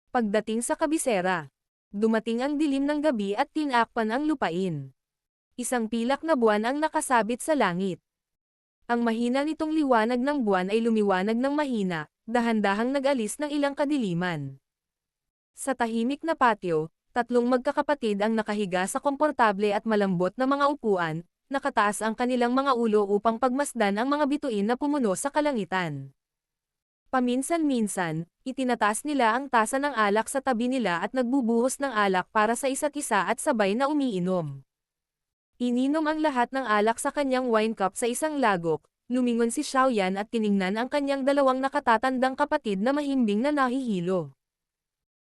Pagdating sa kabisera. Dumating ang dilim ng gabi at tinakpan ang lupain. Isang pilak na buwan ang nakasabit sa langit. Ang mahina nitong liwanag ng buwan ay lumiwanag ng mahina, dahan-dahang nag-alis ng ilang kadiliman. Sa tahimik na patio, tatlong magkakapatid ang nakahiga sa komportable at malambot na mga upuan, nakataas ang kanilang mga ulo upang pagmasdan ang mga bituin na pumuno sa kalangitan. Paminsan-minsan, itinataas nila ang tasa ng alak sa tabi nila at nagbubuhos ng alak para sa isa't isa at sabay na umiinom. Ininom ang lahat ng alak sa kanyang wine cup sa isang lagok, lumingon si Xiaoyan at tiningnan ang kanyang dalawang nakatatandang kapatid na mahimbing na nahihilo.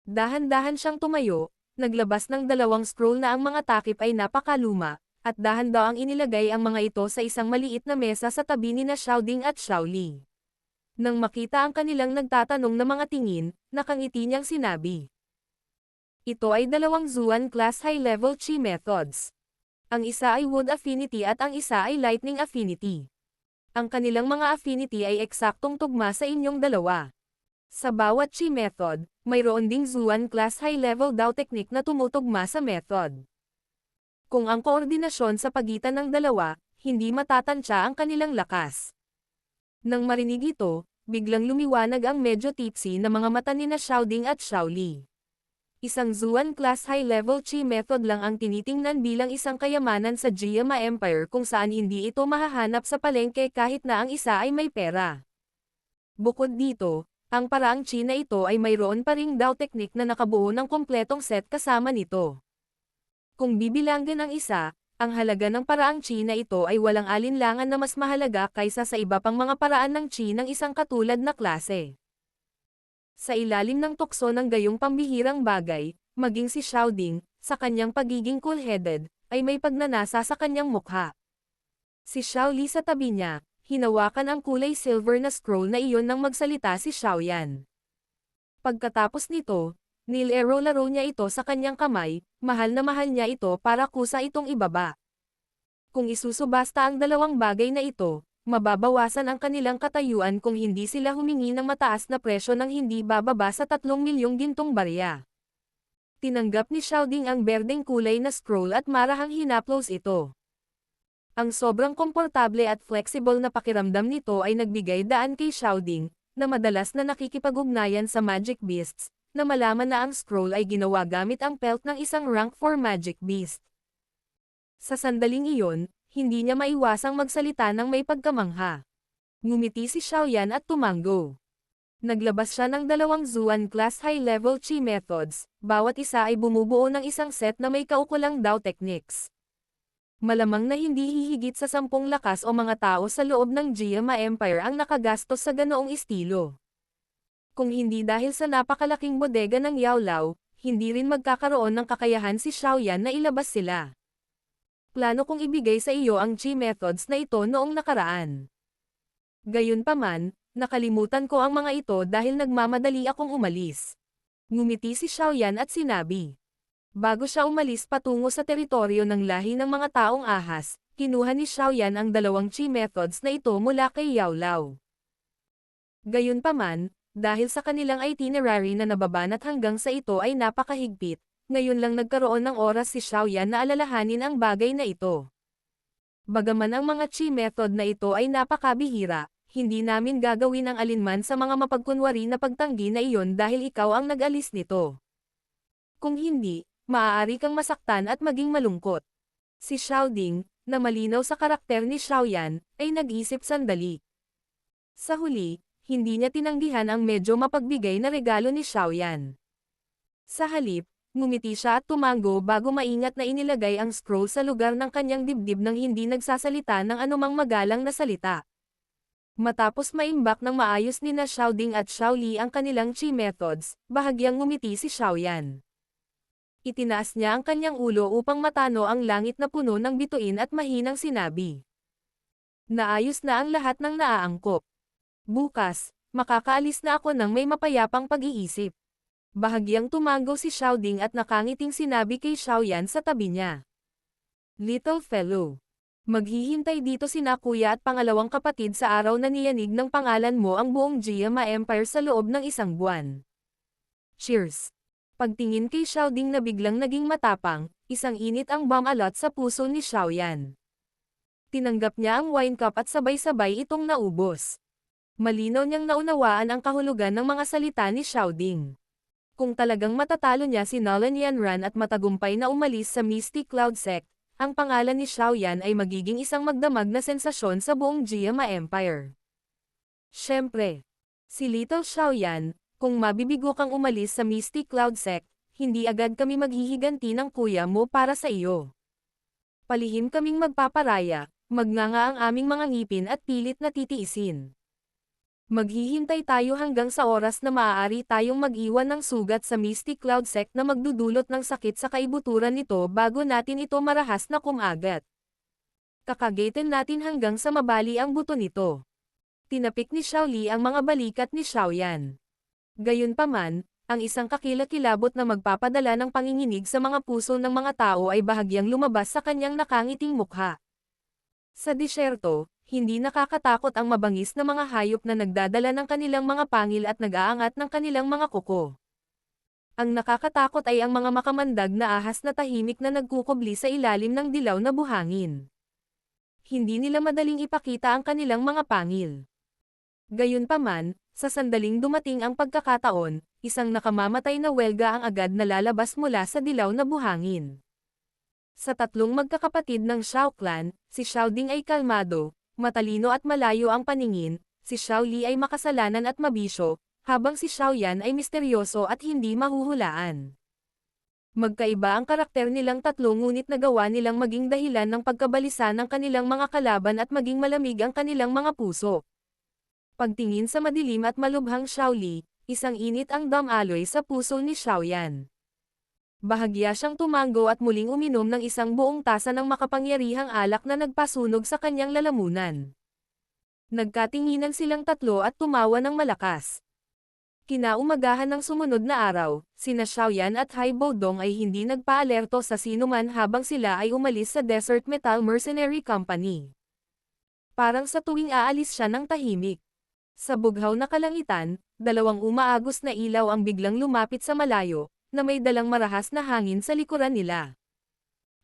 Dahan-dahan siyang tumayo, naglabas ng dalawang scroll na ang mga takip ay napakaluma, at dahan-daang inilagay ang mga ito sa isang maliit na mesa sa tabi ni na Xiaoding at Xiaoli. Nang makita ang kanilang nagtatanong na mga tingin, nakangiti niyang sinabi. Ito ay dalawang Zuan Class High-Level Chi Methods. Ang isa ay Wood Affinity at ang isa ay Lightning Affinity. Ang kanilang mga affinity ay eksaktong tugma sa inyong dalawa. Sa bawat Chi method, mayroon ding Zuan Class High-Level Dao Technique na tumutugma sa method. Kung ang koordinasyon sa pagitan ng dalawa, hindi matatansya ang kanilang lakas. Nang marinig ito, biglang lumiwanag ang medyo tipsy na mga mata ni na Xiaoding at Xiaoli. Isang Zuan Class High-Level Chi method lang ang tinitingnan bilang isang kayamanan sa Jiama Empire kung saan hindi ito mahahanap sa palengke kahit na ang isa ay may pera. Bukod dito, ang paraang Chi na ito ay mayroon pa ring Dao Technique na nakabuo ng kompletong set kasama nito. Kung bibilangin ang isa, ang halaga ng paraang Chi na ito ay walang alinlangan na mas mahalaga kaysa sa iba pang mga paraan ng Chi ng isang katulad na klase. Sa ilalim ng tukso ng gayong pambihirang bagay, maging si Xiaoding, sa kanyang pagiging cool-headed, ay may pagnanasa sa kanyang mukha. Si Xiaoli sa tabi niya, hinawakan ang kulay silver na scroll na iyon nang magsalita si Xiaoyan. Pagkatapos nito, nilaro-laro niya ito sa kanyang kamay, mahal na mahal niya ito para kusa itong ibaba. Kung isusubasta ang dalawang bagay na ito, mababawasan ang kanilang katayuan kung hindi sila humingi ng mataas na presyo ng hindi bababa sa 3 milyong gintong barya. Tinanggap ni Xiaoding ang berdeng kulay na scroll at marahang hinaplos ito. Ang sobrang komportable at flexible na pakiramdam nito ay nagbigay daan kay Xiaoding, na madalas na nakikipag-ugnayan sa Magic Beasts, na malaman na ang scroll ay ginawa gamit ang pelt ng isang rank 4 Magic Beast. Sa sandaling iyon, hindi niya maiwasang magsalita ng may pagkamangha. Ngumiti si Xiaoyan at tumango. Naglabas siya ng dalawang Zuan Class High-Level Chi Methods, bawat isa ay bumubuo ng isang set na may kaukulang Dao Techniques. Malamang na hindi hihigit sa 10 lakas o mga tao sa loob ng Jiama Empire ang nakagastos sa ganoong estilo. Kung hindi dahil sa napakalaking bodega ng Yaolao, hindi rin magkakaroon ng kakayahan si Xiaoyan na ilabas sila. Plano kong ibigay sa iyo ang Chi methods na ito noong nakaraan. Gayunpaman, nakalimutan ko ang mga ito dahil nagmamadali akong umalis. Ngumiti si Xiaoyan at sinabi. Bago siya umalis patungo sa teritoryo ng lahi ng mga taong ahas, kinuha ni Xiaoyan ang dalawang Chi methods na ito mula kay Yaolao. Gayunpaman, dahil sa kanilang itinerary na nababanat hanggang sa ito ay napakahigpit, Ngayon lang nagkaroon ng oras si Xiaoyan na alalahanin ang bagay na ito. Bagaman ang mga chi method na ito ay napakabihira, hindi namin gagawin ang alinman sa mga mapagkunwari na pagtanggi na iyon dahil ikaw ang nag-alis nito. Kung hindi, maaari kang masaktan at maging malungkot. Si Xiaoding, na malinaw sa karakter ni Xiaoyan, ay nag-isip sandali. Sa huli, hindi niya tinanggihan ang medyo mapagbigay na regalo ni Xiaoyan. Sa halip, ngumiti siya at tumango bago maingat na inilagay ang scroll sa lugar ng kanyang dibdib nang hindi nagsasalita ng anumang magalang na salita. Matapos maimbak ng maayos ni na Xiaoding at Xiaoli ang kanilang chi methods, bahagyang ngumiti si Xiaoyan. Itinaas niya ang kanyang ulo upang matano ang langit na puno ng bituin at mahinang sinabi. Naayos na ang lahat ng naaangkop. Bukas, makakaalis na ako ng may mapayapang pag-iisip. Bahagyang tumango si Xiaoding at nakangiting sinabi kay Xiaoyan sa tabi niya. Little fellow. Maghihintay dito sina kuya at pangalawang kapatid sa araw na niyanig ng pangalan mo ang buong Jiama Empire sa loob ng 1 buwan. Cheers! Pagtingin kay Xiaoding na biglang naging matapang, isang init ang bumalot sa puso ni Xiaoyan. Tinanggap niya ang wine cup at sabay-sabay itong naubos. Malinaw niyang naunawaan ang kahulugan ng mga salita ni Xiaoding. Kung talagang matatalo niya si Nolan Yanran at matagumpay na umalis sa Misty Cloud Sect, ang pangalan ni Xiaoyan ay magiging isang magdamag na sensasyon sa buong Jiama Empire. Siyempre, si Little Xiaoyan, kung mabibigo kang umalis sa Misty Cloud Sect, hindi agad kami maghihiganti ng kuya mo para sa iyo. Palihim kaming magpaparaya, magnganga ang aming mga ngipin at pilit na titiisin. Maghihintay tayo hanggang sa oras na maaari tayong mag-iwan ng sugat sa Misty Cloud Sect na magdudulot ng sakit sa kaibuturan nito bago natin ito marahas na kumagat. Kakagatin natin hanggang sa mabali ang buto nito. Tinapik ni Xiaoli ang mga balikat ni Xiaoyan. Gayunpaman, ang isang kakilakilabot na magpapadala ng panginginig sa mga puso ng mga tao ay bahagyang lumabas sa kanyang nakangiting mukha. Sa disyerto, hindi nakakatakot ang mabangis na mga hayop na nagdadala ng kanilang mga pangil at nag-aangat ng kanilang mga kuko. Ang nakakatakot ay ang mga makamandag na ahas na tahimik na nagkukubli sa ilalim ng dilaw na buhangin. Hindi nila madaling ipakita ang kanilang mga pangil. Gayunpaman, sa sandaling dumating ang pagkakataon, isang nakamamatay na welga ang agad na lalabas mula sa dilaw na buhangin. Sa tatlong magkakapatid ng Xiao clan, si Xiaoding ay kalmado, matalino at malayo ang paningin, si Xiaoli ay makasalanan at mabisyo, habang si Xiaoyan ay misteryoso at hindi mahuhulaan. Magkaiba ang karakter nilang tatlo ngunit nagawa nilang maging dahilan ng pagkabalisa ng kanilang mga kalaban at maging malamig ang kanilang mga puso. Pagtingin sa madilim at malubhang Xiaoli, isang init ang damaloy sa puso ni Xiaoyan. Bahagya siyang tumango at muling uminom ng isang buong tasa ng makapangyarihang alak na nagpasunog sa kanyang lalamunan. Nagkatinginan silang tatlo at tumawa ng malakas. Kinaumagahan ng sumunod na araw, sina Xiaoyan at Hai Bodong ay hindi nagpaalerto sa sinuman habang sila ay umalis sa Desert Metal Mercenary Company. Parang sa tuwing aalis siya ng tahimik. Sa bughaw na kalangitan, dalawang umaagos na ilaw ang biglang lumapit sa malayo, na may dalang marahas na hangin sa likuran nila.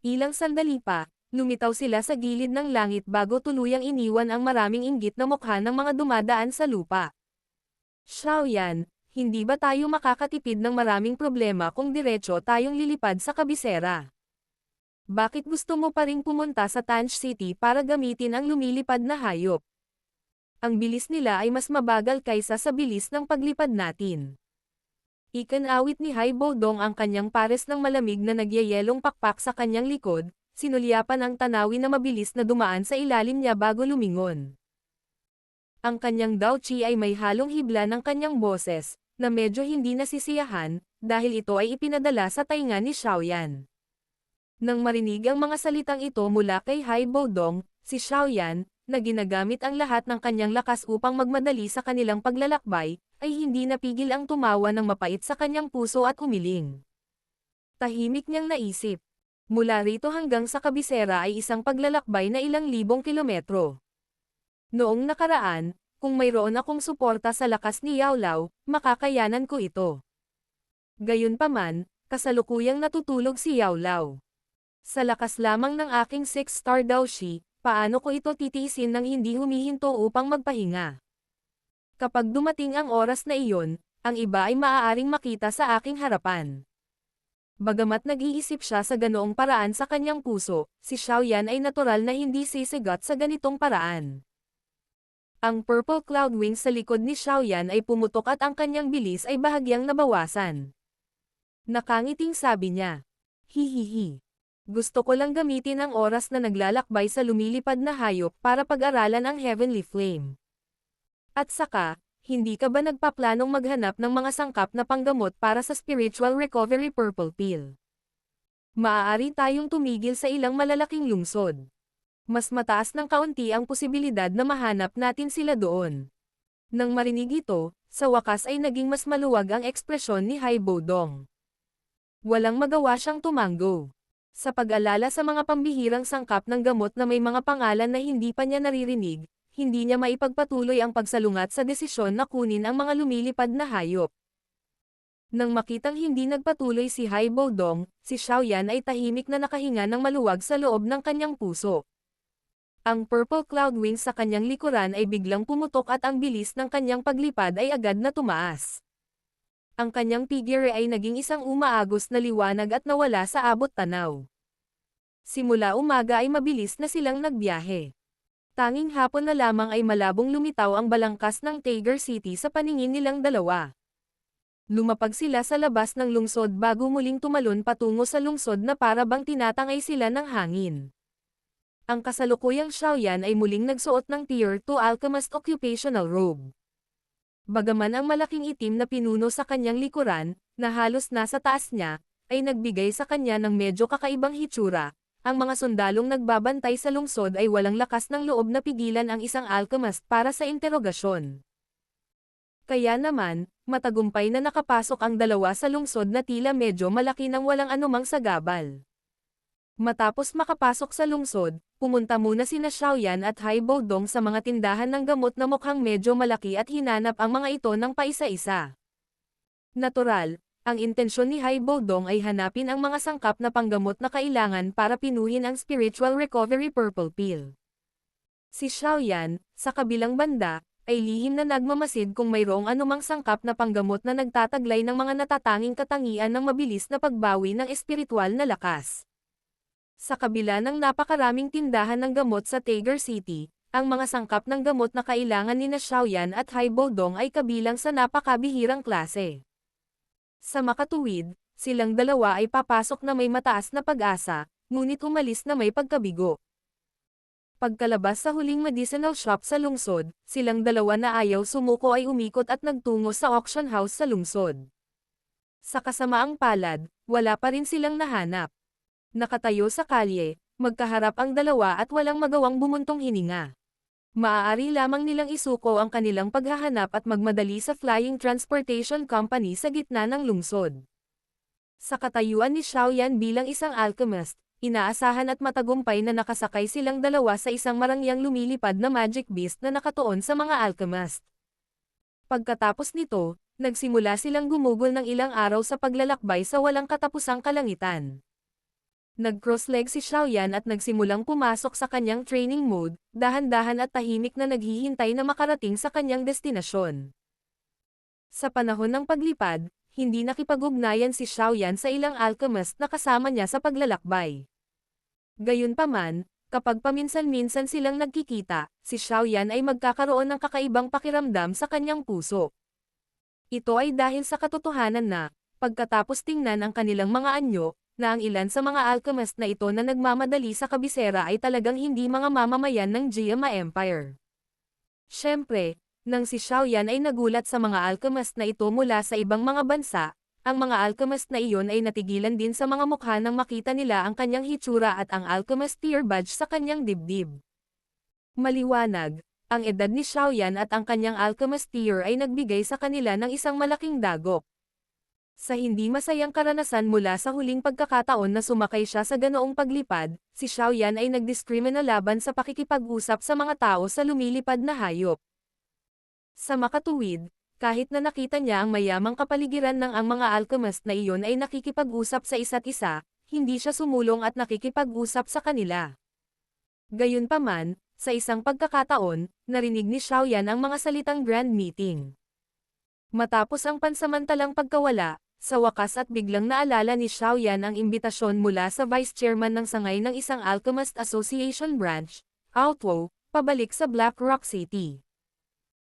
Ilang sandali pa, lumitaw sila sa gilid ng langit bago tuluyang iniwan ang maraming inggit na mukha ng mga dumadaan sa lupa. Xiaoyan, hindi ba tayo makakatipid ng maraming problema kung diretso tayong lilipad sa kabisera? Bakit gusto mo pa ring pumunta sa Tanj City para gamitin ang lumilipad na hayop? Ang bilis nila ay mas mabagal kaysa sa bilis ng paglipad natin. Ikanawit ni Hai Bodong ang kanyang pares ng malamig na nagyayelong pakpak sa kanyang likod, sinulyapan ang tanawin na mabilis na dumaan sa ilalim niya bago lumingon. Ang kanyang Daochi ay may halong hibla ng kanyang boses, na medyo hindi nasisiyahan, dahil ito ay ipinadala sa tainga ni Xiaoyan. Nang marinig ang mga salitang ito mula kay Hai Bodong, si Xiaoyan, na ginagamit ang lahat ng kanyang lakas upang magmadali sa kanilang paglalakbay, ay hindi napigil ang tumawa ng mapait sa kanyang puso at umiling. Tahimik niyang naisip. Mula rito hanggang sa kabisera ay isang paglalakbay na ilang libong kilometro. Noong nakaraan, kung mayroon akong suporta sa lakas ni Yao Lao, makakayanan ko ito. Gayunpaman, Kasalukuyang natutulog si Yao Lao. Sa lakas lamang ng aking 6-star Daoshi, paano ko ito titiisin nang hindi humihinto upang magpahinga? Kapag dumating ang oras na iyon, ang iba ay maaaring makita sa aking harapan. Bagamat nag-iisip siya sa ganoong paraan sa kanyang puso, si Xiaoyan ay natural na hindi sisigat sa ganitong paraan. Ang purple cloud wings sa likod ni Xiaoyan ay pumutok at ang kanyang bilis ay bahagyang nabawasan. Nakangiting sabi niya, "Hihihi. Gusto ko lang gamitin ang oras na naglalakbay sa lumilipad na hayop para pag-aralan ang Heavenly Flame. At saka, hindi ka ba nagpaplanong maghanap ng mga sangkap na panggamot para sa spiritual recovery purple pill? Maaari tayong tumigil sa ilang malalaking lungsod. Mas mataas ng kaunti ang posibilidad na mahanap natin sila doon." Nang marinig ito, sa wakas ay naging mas maluwag ang ekspresyon ni Hai Bodong. Walang magawa siyang tumango. Sa pag-alala sa mga pambihirang sangkap ng gamot na may mga pangalan na hindi pa niya naririnig, hindi niya maipagpatuloy ang pagsalungat sa desisyon na kunin ang mga lumilipad na hayop. Nang makitang hindi nagpatuloy si Hai Bodong, si Xiaoyan ay tahimik na nakahinga ng maluwag sa loob ng kanyang puso. Ang purple cloud wings sa kanyang likuran ay biglang pumutok at ang bilis ng kanyang paglipad ay agad na tumaas. Ang kanyang figure ay naging isang umaagos na liwanag at nawala sa abot tanaw. Simula umaga ay mabilis na silang nagbiyahe. Tanging hapon na lamang ay malabong lumitaw ang balangkas ng Tiger City sa paningin nilang dalawa. Lumapag sila sa labas ng lungsod bago muling tumalon patungo sa lungsod na para bang tinatangay sila ng hangin. Ang kasalukuyang Xiaoyan ay muling nagsuot ng Tier 2 Alchemist Occupational Robe. Bagaman ang malaking itim na pinuno sa kanyang likuran, na halos nasa taas niya, ay nagbigay sa kanya ng medyo kakaibang hitsura, ang mga sundalong nagbabantay sa lungsod ay walang lakas ng loob na pigilan ang isang alchemist para sa interogasyon. Kaya naman, matagumpay na nakapasok ang dalawa sa lungsod na tila medyo malaki nang walang anumang sagabal. Matapos makapasok sa lungsod, pumunta muna sina Xiaoyan at Hai Bodong sa mga tindahan ng gamot na mukhang medyo malaki at hinanap ang mga ito ng paisa-isa. Natural, ang intensyon ni Hai Bodong ay hanapin ang mga sangkap na panggamot na kailangan para pinuhin ang spiritual recovery purple pill. Si Xiaoyan, sa kabilang banda, ay lihim na nagmamasid kung mayroong anumang sangkap na panggamot na nagtataglay ng mga natatanging katangian ng mabilis na pagbawi ng espiritual na lakas. Sa kabila ng napakaraming tindahan ng gamot sa Tiger City, ang mga sangkap ng gamot na kailangan ni Xiaoyan at Hai Bodong ay kabilang sa napakabihirang klase. Sa makatuwid, silang dalawa ay papasok na may mataas na pag-asa, ngunit umalis na may pagkabigo. Pagkalabas sa huling medicinal shop sa lungsod, silang dalawa na ayaw sumuko ay umikot at nagtungo sa auction house sa lungsod. Sa kasamaang palad, wala pa rin silang nahanap. Nakatayo sa kalye, magkaharap ang dalawa at walang magawang bumuntong hininga. Maaari lamang nilang isuko ang kanilang paghahanap at magmadali sa Flying Transportation Company sa gitna ng lungsod. Sa katayuan ni Xiaoyan bilang isang alchemist, inaasahan at matagumpay na nakasakay silang dalawa sa isang marangyang lumilipad na magic beast na nakatuon sa mga alchemist. Pagkatapos nito, nagsimula silang gumugol ng ilang araw sa paglalakbay sa walang katapusang kalangitan. Nag-cross-leg si Xiaoyan at nagsimulang pumasok sa kanyang training mode, dahan-dahan at tahimik na naghihintay na makarating sa kanyang destinasyon. Sa panahon ng paglipad, hindi nakipag-ugnayan si Xiaoyan sa ilang alchemist na kasama niya sa paglalakbay. Gayunpaman, kapag paminsan-minsan silang nagkikita, si Xiaoyan ay magkakaroon ng kakaibang pakiramdam sa kanyang puso. Ito ay dahil sa katotohanan na, pagkatapos tingnan ang kanilang mga anyo, na ang ilan sa mga alchemist na ito na nagmamadali sa kabisera ay talagang hindi mga mamamayan ng Jiama Empire. Siyempre, nang si Xiaoyan ay nagulat sa mga alchemist na ito mula sa ibang mga bansa, ang mga alchemist na iyon ay natigilan din sa mga mukha nang makita nila ang kanyang hitsura at ang alchemist tier badge sa kanyang dibdib. Maliwanag, ang edad ni Xiaoyan at ang kanyang alchemist tier ay nagbigay sa kanila ng isang malaking dagok. Sa hindi masayang karanasan mula sa huling pagkakataon na sumakay siya sa ganoong paglipad, si Xiaoyan ay nagdiskrimina laban sa pakikipag-usap sa mga tao sa lumilipad na hayop. Sa makatuwid, Kahit na nakita niya ang mayamang kapaligiran ng ang mga alchemist na iyon ay nakikipag-usap sa isa't isa, hindi siya sumulong at nakikipag-usap sa kanila. Gayunpaman, sa isang pagkakataon, narinig ni Xiaoyan ang mga salitang Grand Meeting. Matapos ang pansamantalang pagkawala, sa wakas at biglang naalala ni Xiaoyan ang imbitasyon mula sa Vice Chairman ng sangay ng isang Alchemist Association branch, Outwo, pabalik sa Black Rock City.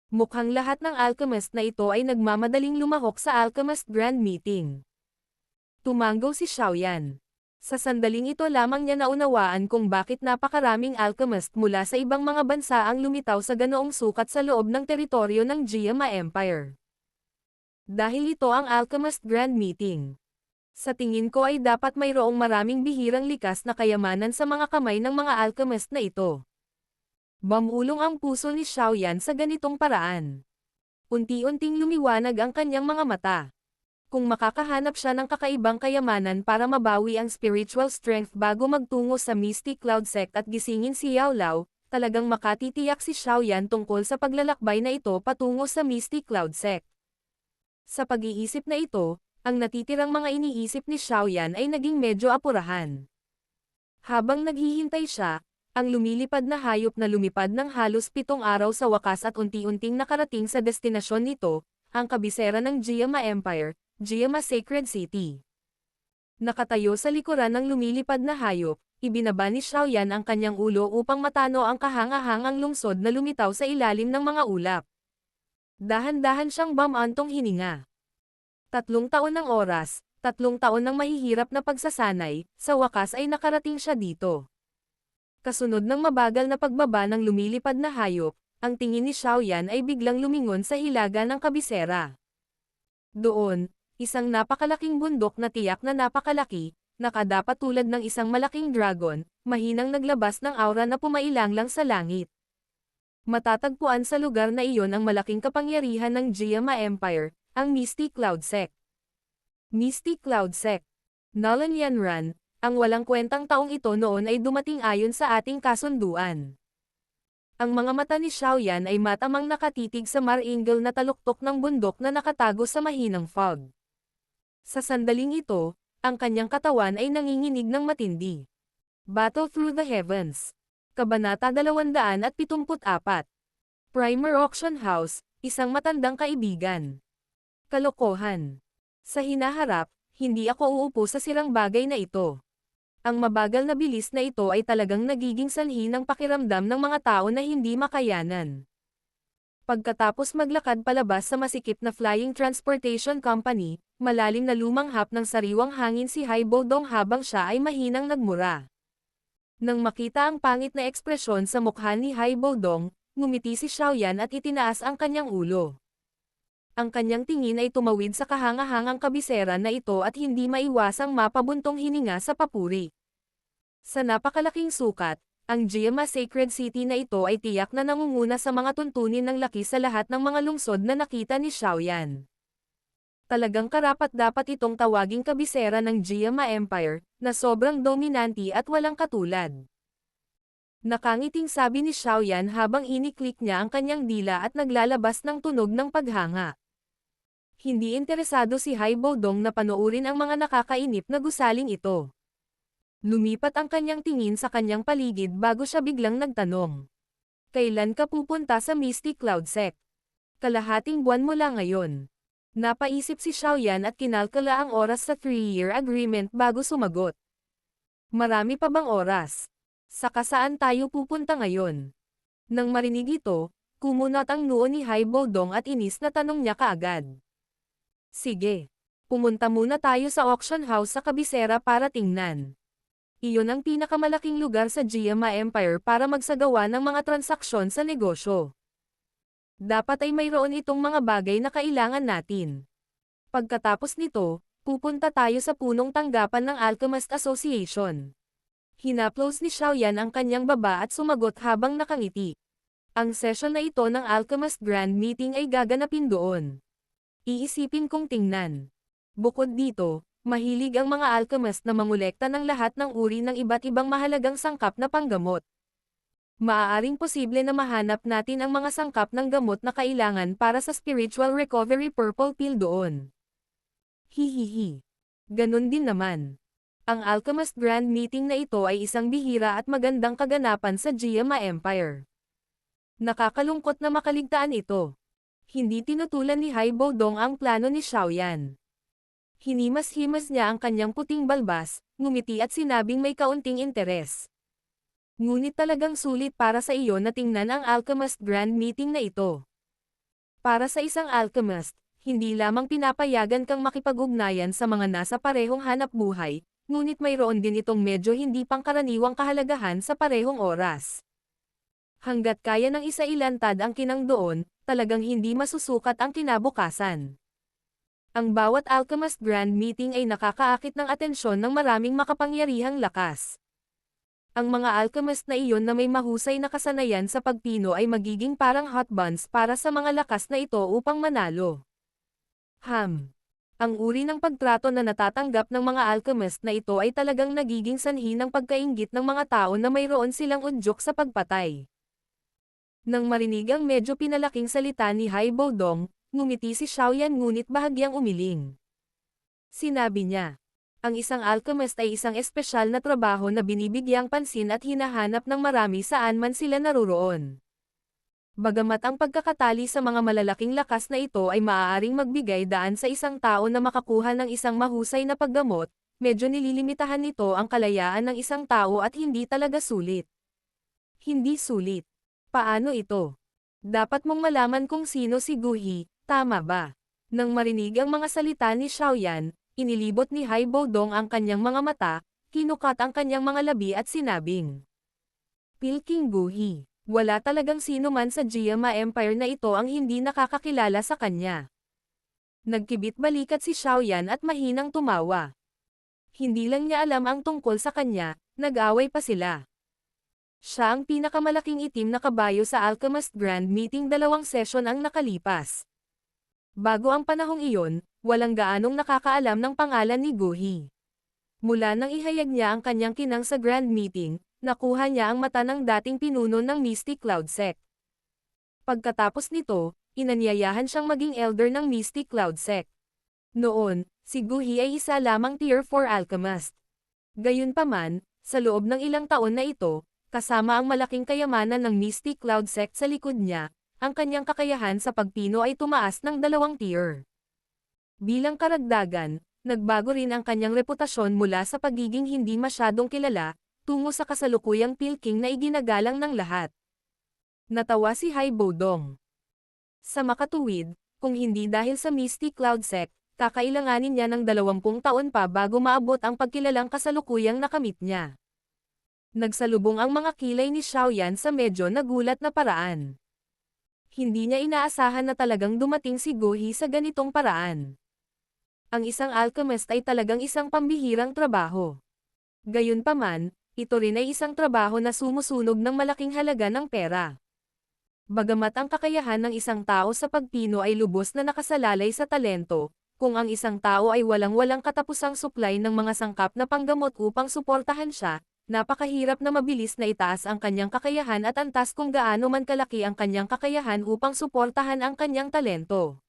Mukhang lahat ng alchemist na ito ay nagmamadaling lumahok sa Alchemist Grand Meeting. Tumango si Xiaoyan. Sa sandaling ito lamang niya naunawaan kung bakit napakaraming alchemist mula sa ibang mga bansa ang lumitaw sa ganoong sukat sa loob ng teritoryo ng Jiama Empire. Dahil ito ang Alchemist Grand Meeting. Sa tingin ko ay dapat mayroong maraming bihirang likas na kayamanan sa mga kamay ng mga alchemist na ito. Bamulong ang puso ni Xiaoyan sa ganitong paraan. Unti-unting lumiwanag ang kanyang mga mata. Kung makakahanap siya ng kakaibang kayamanan para mabawi ang spiritual strength bago magtungo sa Mystic Cloud Sect at gisingin si Yao Lao, talagang makatitiyak si Xiaoyan tungkol sa paglalakbay na ito patungo sa Mystic Cloud Sect. Sa pag-iisip na ito, ang natitirang mga iniisip ni Xiaoyan ay naging medyo apurahan. Habang naghihintay siya, ang lumilipad na hayop na lumipad ng halos 7 araw sa wakas at unti-unting nakarating sa destinasyon nito, ang kabisera ng Jiama Empire, Jiama Sacred City. Nakatayo sa likuran ng lumilipad na hayop, ibinaba ni Xiaoyan ang kanyang ulo upang matano ang kahangahangang lungsod na lumitaw sa ilalim ng mga ulap. Dahan-dahan siyang bumantong hininga. 3 taon ng oras, 3 taon ng mahihirap na pagsasanay, sa wakas ay nakarating siya dito. Kasunod ng mabagal na pagbaba ng lumilipad na hayop, ang tingin ni Xiaoyan ay biglang lumingon sa hilaga ng kabisera. Doon, isang napakalaking bundok na tiyak na napakalaki, nakadapat tulad ng isang malaking dragon, mahinang naglabas ng aura na pumailanglang sa langit. Matatagpuan sa lugar na iyon ang malaking kapangyarihan ng Jiama Empire, ang Mystic Cloud Sect. Mystic Cloud Sect. Nolan Yanran, ang walang kwentang taong ito noon ay dumating ayon sa ating kasunduan. Ang mga mata ni Xiaoyan ay matamang nakatitig sa maringal na taluktok ng bundok na nakatago sa mahinang fog. Sa sandaling ito, ang kanyang katawan ay nanginginig ng matindi. Battle Through the Heavens. Kabanata 274. Primer Auction House, isang matandang kaibigan. Kalokohan. Sa hinaharap, hindi ako uupo sa sirang bagay na ito. Ang mabagal na bilis na ito ay talagang nagiging sanhi ng pakiramdam ng mga tao na hindi makayanan. Pagkatapos maglakad palabas sa masikip na Flying Transportation Company, malalim na lumanghap ng sariwang hangin si Haibo Dong habang siya ay mahinang nagmura. Nang makita ang pangit na ekspresyon sa mukha ni Haibo Dong, ngumiti si Xiaoyan at itinaas ang kanyang ulo. Ang kanyang tingin ay tumawid sa kahangahangang kabisera na ito at hindi maiwasang mapabuntong hininga sa papuri. Sa napakalaking sukat, ang Jiama Sacred City na ito ay tiyak na nangunguna sa mga tuntunin ng laki sa lahat ng mga lungsod na nakita ni Xiaoyan. Talagang karapat-dapat itong tawaging kabisera ng Jiama Empire, na sobrang dominante at walang katulad. Nakangiting sabi ni Xiaoyan habang iniklik niya ang kanyang dila at naglalabas ng tunog ng paghanga. Hindi interesado si Haibo Dong na panoorin ang mga nakakainip na gusaling ito. Lumipat ang kanyang tingin sa kanyang paligid bago siya biglang nagtanong. Kailan ka pupunta sa Mystic Cloud Sect? Kalahating buwan mula ngayon. Napaisip si Xiaoyan at kinalkala ang oras sa 3-year agreement bago sumagot. Marami pa bang oras? Saka saan tayo pupunta ngayon? Nang marinig ito, kumunat ang noo ni Haibo Dong at inis na tanong niya kaagad. Sige. Pumunta muna tayo sa auction house sa kabisera para tingnan. Iyon ang pinakamalaking lugar sa Jiama Empire para magsagawa ng mga transaksyon sa negosyo. Dapat ay mayroon itong mga bagay na kailangan natin. Pagkatapos nito, pupunta tayo sa punong tanggapan ng Alchemist Association. Hinaplos ni Xiaoyan ang kanyang baba at sumagot habang nakangiti. Ang session na ito ng Alchemist Grand Meeting ay gaganapin doon. Iisipin kong tingnan. Bukod dito, mahilig ang mga alchemist na mangolekta ng lahat ng uri ng iba't ibang mahalagang sangkap na panggamot. Maaaring posible na mahanap natin ang mga sangkap ng gamot na kailangan para sa spiritual recovery purple pill doon. Hihihi. Ganun din naman. Ang Alchemist Grand Meeting na ito ay isang bihira at magandang kaganapan sa Giama Empire. Nakakalungkot na makaligtaan ito. Hindi tinutulan ni Haibo Dong ang plano ni Xiaoyan. Hinimas-himas niya ang kanyang puting balbas, ngumiti at sinabing may kaunting interes. Ngunit talagang sulit para sa iyo na tingnan ang Alchemist Grand Meeting na ito. Para sa isang alchemist, hindi lamang pinapayagan kang makipag-ugnayan sa mga nasa parehong hanap buhay, ngunit mayroon din itong medyo hindi pangkaraniwang kahalagahan sa parehong oras. Hanggat kaya ng isa ilantad ang kinang doon, talagang hindi masusukat ang kinabukasan. Ang bawat Alchemist Grand Meeting ay nakakaakit ng atensyon ng maraming makapangyarihang lakas. Ang mga alchemist na iyon na may mahusay na kasanayan sa pagpino ay magiging parang hot buns para sa mga lakas na ito upang manalo. Ang uri ng pagtrato na natatanggap ng mga alchemist na ito ay talagang nagiging sanhi ng pagkainggit ng mga tao na mayroon silang udyok sa pagpatay. Nang marinig ang medyo pinalaking salita ni Haibo Dong, ngumiti si Xiaoyan ngunit bahagyang umiling. Sinabi niya, ang isang alchemist ay isang espesyal na trabaho na binibigyang pansin at hinahanap ng marami saan man sila naruroon. Bagamat ang pagkakatali sa mga malalaking lakas na ito ay maaaring magbigay daan sa isang tao na makakuha ng isang mahusay na paggamot, medyo nililimitahan nito ang kalayaan ng isang tao at hindi talaga sulit. Hindi sulit. Paano ito? Dapat mong malaman kung sino si Guhi, tama ba? Nang marinig ang mga salita ni Xiaoyan, inilibot ni Haibo Dong ang kanyang mga mata, kinukat ang kanyang mga labi at sinabing, Pilking Guhi, wala talagang sino man sa Giama Empire na ito ang hindi nakakakilala sa kanya. Nagkibit balikat si Xiaoyan at mahinang tumawa. Hindi lang niya alam ang tungkol sa kanya, nag-away pa sila. Siya ang pinakamalaking itim na kabayo sa Alchemist Grand Meeting, 2 sesyon ang nakalipas. Bago ang panahong iyon, walang gaanong nakakaalam ng pangalan ni Guhi. Mula nang ihayag niya ang kanyang kinang sa Grand Meeting, nakuha niya ang mata ng dating pinuno ng Mystic Cloud Sect. Pagkatapos nito, inanyayahan siyang maging elder ng Mystic Cloud Sect. Noon, si Guhi ay isa lamang Tier 4 alchemist. Gayunpaman, sa loob ng ilang taon na ito, kasama ang malaking kayamanan ng Mystic Cloud Sect sa likod niya, ang kanyang kakayahan sa pagpino ay tumaas ng 2 tier. Bilang karagdagan, nagbago rin ang kanyang reputasyon mula sa pagiging hindi masyadong kilala, tungo sa kasalukuyang Pilking na iginagalang ng lahat. Natawa si Haibo Dong. Sa makatuwid, kung hindi dahil sa Mystic Cloud Sect, kakailanganin niya ng 20 taon pa bago maabot ang pagkilalang kasalukuyang nakamit niya. Nagsalubong ang mga kilay ni Xiaoyan sa medyo nagulat na paraan. Hindi niya inaasahan na talagang dumating si Guhi sa ganitong paraan. Ang isang alchemist ay talagang isang pambihirang trabaho. Gayunpaman, ito rin ay isang trabaho na sumusunog ng malaking halaga ng pera. Bagamat ang kakayahan ng isang tao sa pagpino ay lubos na nakasalalay sa talento, kung ang isang tao ay walang-walang katapusang supply ng mga sangkap na panggamot upang suportahan siya, napakahirap na mabilis na itaas ang kanyang kakayahan at antas kung gaano man kalaki ang kanyang kakayahan upang suportahan ang kanyang talento.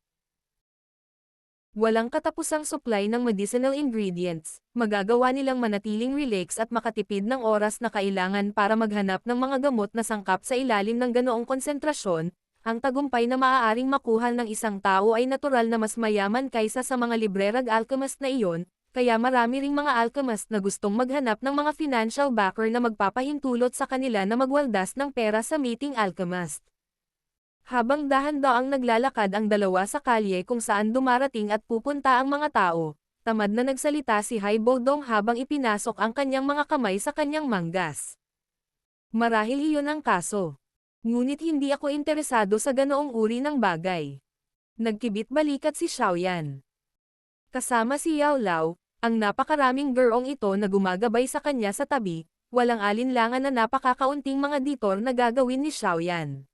Walang katapusang supply ng medicinal ingredients, magagawa nilang manatiling relax at makatipid ng oras na kailangan para maghanap ng mga gamot na sangkap sa ilalim ng ganoong konsentrasyon. Ang tagumpay na maaaring makuha ng isang tao ay natural na mas mayaman kaysa sa mga librerag alchemist na iyon, kaya marami ring mga alchemist na gustong maghanap ng mga financial backer na magpapahintulot sa kanila na magwaldas ng pera sa meeting alchemist. Habang dahan-daang naglalakad ang dalawa sa kalye kung saan dumarating at pupunta ang mga tao, tamad na nagsalita si Haibo Dong habang ipinasok ang kanyang mga kamay sa kanyang manggas. Marahil iyon ang kaso. Ngunit hindi ako interesado sa ganoong uri ng bagay. Nagkibit balikat si Xiaoyan. Kasama si Yao Lao, ang napakaraming gerong ito na gumagabay sa kanya sa tabi, walang alinlangan na napakakaunting mga ditor na gagawin ni Xiaoyan.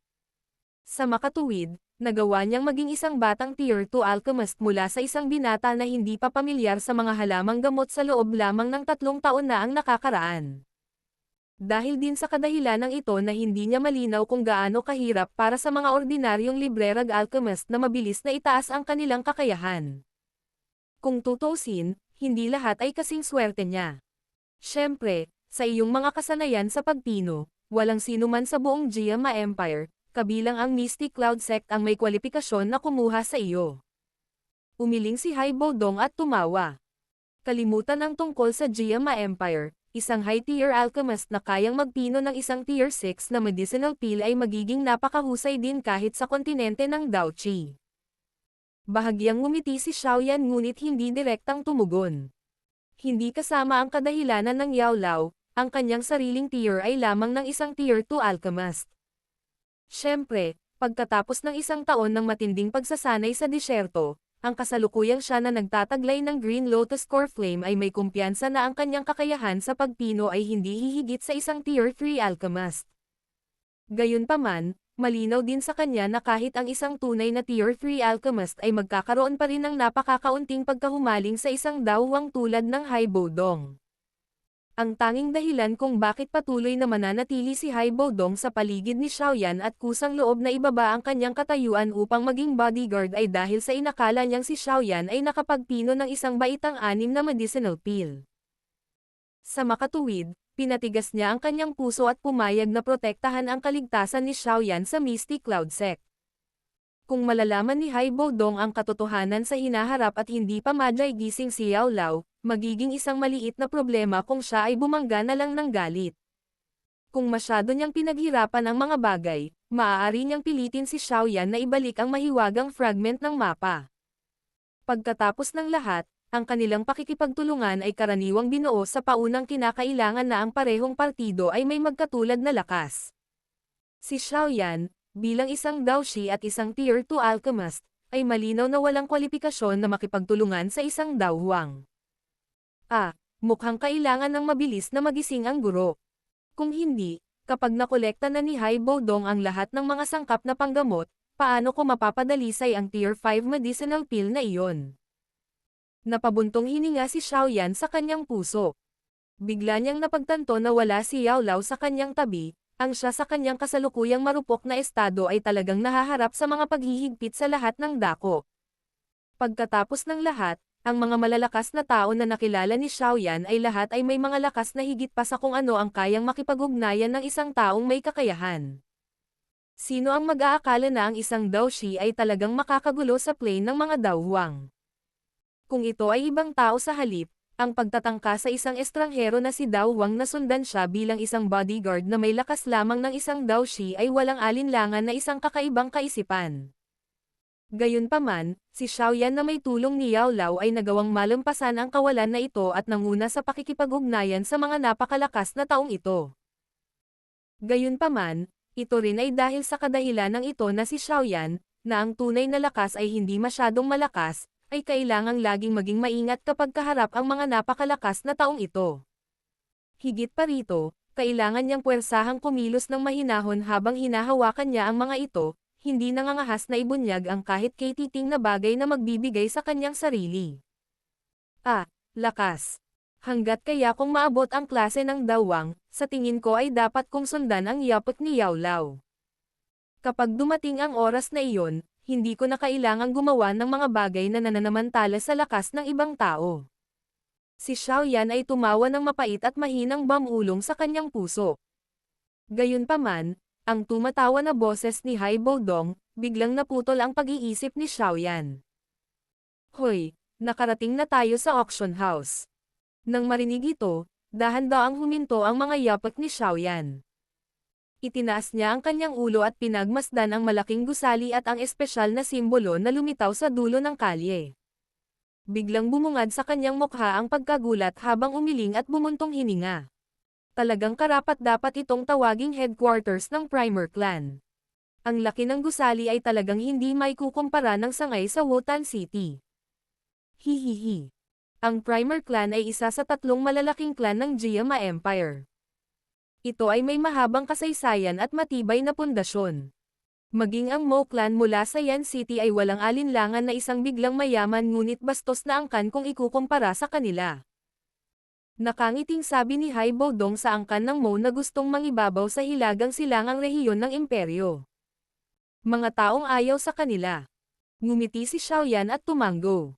Sa makatuwid, nagawa niyang maging isang batang Tier 2 alchemist mula sa isang binata na hindi pa pamilyar sa mga halamang gamot sa loob lamang ng 3 taon na ang nakakaraan. Dahil din sa kadahilanang ito na hindi niya malinaw kung gaano kahirap para sa mga ordinaryong librerag alchemist na mabilis na itaas ang kanilang kakayahan. Kung tutuusin, hindi lahat ay kasing swerte niya. Siyempre, sa iyong mga kasanayan sa pagpino, walang sino man sa buong Giama Empire, kabilang ang Mystic Cloud Sect ang may kwalifikasyon na kumuha sa iyo. Umiling si Haibodong at tumawa. Kalimutan ang tungkol sa Giama Empire, isang high-tier alchemist na kayang magpino ng isang tier 6 na medicinal pill ay magiging napakahusay din kahit sa kontinente ng Daochi. Bahagyang ngumiti si Xiaoyan ngunit hindi direktang tumugon. Hindi kasama ang kadahilanan ng Yao Lao, ang kanyang sariling tier ay lamang ng isang tier 2 alchemist. Siyempre, pagkatapos ng isang taon ng matinding pagsasanay sa disyerto, ang kasalukuyang siya na nagtataglay ng Green Lotus Core Flame ay may kumpiyansa na ang kanyang kakayahan sa pagpino ay hindi hihigit sa isang tier 3 alchemist. Gayunpaman, malinaw din sa kanya na kahit ang isang tunay na tier 3 alchemist ay magkakaroon pa rin ng napakakaunting pagkahumaling sa isang dawang tulad ng Haibodong. Ang tanging dahilan kung bakit patuloy na mananatili si Haibodong sa paligid ni Xiaoyan at kusang loob na ibaba ang kanyang katayuan upang maging bodyguard ay dahil sa inakala niyang si Xiaoyan ay nakapagpino ng isang baitang 6 na medicinal pill. Sa makatuwid, pinatigas niya ang kanyang puso at pumayag na protektahan ang kaligtasan ni Xiaoyan sa Mystic Cloud Sect. Kung malalaman ni Haibodong ang katotohanan sa hinaharap at hindi pa madyay gising si Yao Lao, magiging isang maliit na problema kung siya ay bumangga na lang ng galit. Kung masyado niyang pinaghirapan ang mga bagay, maaari niyang pilitin si Xiaoyan na ibalik ang mahiwagang fragment ng mapa. Pagkatapos ng lahat, ang kanilang pakikipagtulungan ay karaniwang binuo sa paunang kinakailangan na ang parehong partido ay may magkatulad na lakas. Si Xiaoyan, bilang isang Daoshi at isang tier 2 alchemist, ay malinaw na walang kwalifikasyon na makipagtulungan sa isang Daohuang. Mukhang kailangan ng mabilis na magising ang guro. Kung hindi, kapag nakolekta na ni Haibodong ang lahat ng mga sangkap na panggamot, paano ko mapapadalisay ang tier 5 medicinal pill na iyon? Napabuntong hininga si Xiaoyan sa kanyang puso. Bigla niyang napagtanto na wala si Yao Lao sa kanyang tabi, ang siya sa kanyang kasalukuyang marupok na estado ay talagang nahaharap sa mga paghihigpit sa lahat ng dako. Pagkatapos ng lahat, ang mga malalakas na tao na nakilala ni Xiaoyan ay lahat ay may mga lakas na higit pa sa kung ano ang kayang makipag-ugnayan ng isang taong may kakayahan. Sino ang mag-aakala na ang isang Daoshi ay talagang makakagulo sa plane ng mga Daohuang? Kung ito ay ibang tao sa halip, ang pagtatangka sa isang estranghero na si Daohuang na sundan siya bilang isang bodyguard na may lakas lamang ng isang Daoshi ay walang alinlangan na isang kakaibang kaisipan. Gayunpaman, si Xiaoyan na may tulong ni Yao Lao ay nagawang malampasan ang kawalan na ito at nanguna sa pakikipag-ugnayan sa mga napakalakas na taong ito. Gayunpaman, ito rin ay dahil sa kadahilanang ito na si Xiaoyan, na ang tunay na lakas ay hindi masyadong malakas, ay kailangang laging maging maingat kapag kaharap ang mga napakalakas na taong ito. Higit pa rito, kailangan niyang puwersahang kumilos ng mahinahon habang hinahawakan niya ang mga ito, hindi nangangahas na ibunyag ang kahit katiting na bagay na magbibigay sa kanyang sarili. Lakas. Hanggat kaya kung maabot ang klase ng Daohuang, sa tingin ko ay dapat kong sundan ang yapot ni Yao Lao. Kapag dumating ang oras na iyon, hindi ko na kailangang gumawa ng mga bagay na nananamantala sa lakas ng ibang tao. Si Xiaoyan ay tumawa ng mapait at mahinang bamulong sa kanyang puso. Gayunpaman, ang tumatawa na boses ni Haibodong, biglang naputol ang pag-iisip ni Xiaoyan. Hoy, nakarating na tayo sa auction house. Nang marinig ito, dahan-daang huminto ang mga yapak ni Xiaoyan. Itinaas niya ang kanyang ulo at pinagmasdan ang malaking gusali at ang espesyal na simbolo na lumitaw sa dulo ng kalye. Biglang bumungad sa kanyang mukha ang pagkagulat habang umiling at bumuntong hininga. Talagang karapat-dapat itong tawaging headquarters ng Primer Clan. Ang laki ng gusali ay talagang hindi maikukumpara ng sangay sa Wotan City. Hihihi. Ang Primer Clan ay isa sa 3 malalaking clan ng Giama Empire. Ito ay may mahabang kasaysayan at matibay na pundasyon. Maging ang Mo Clan mula sa Yan City ay walang alinlangan na isang biglang mayaman ngunit bastos na angkan kung ikukumpara sa kanila. Nakangiting sabi ni Hai Bodong sa angkan ng Mo na gustong mangibabaw sa hilagang silangang rehiyon ng imperyo. Mga taong ayaw sa kanila. Ngumiti si Xiaoyan at tumanggo.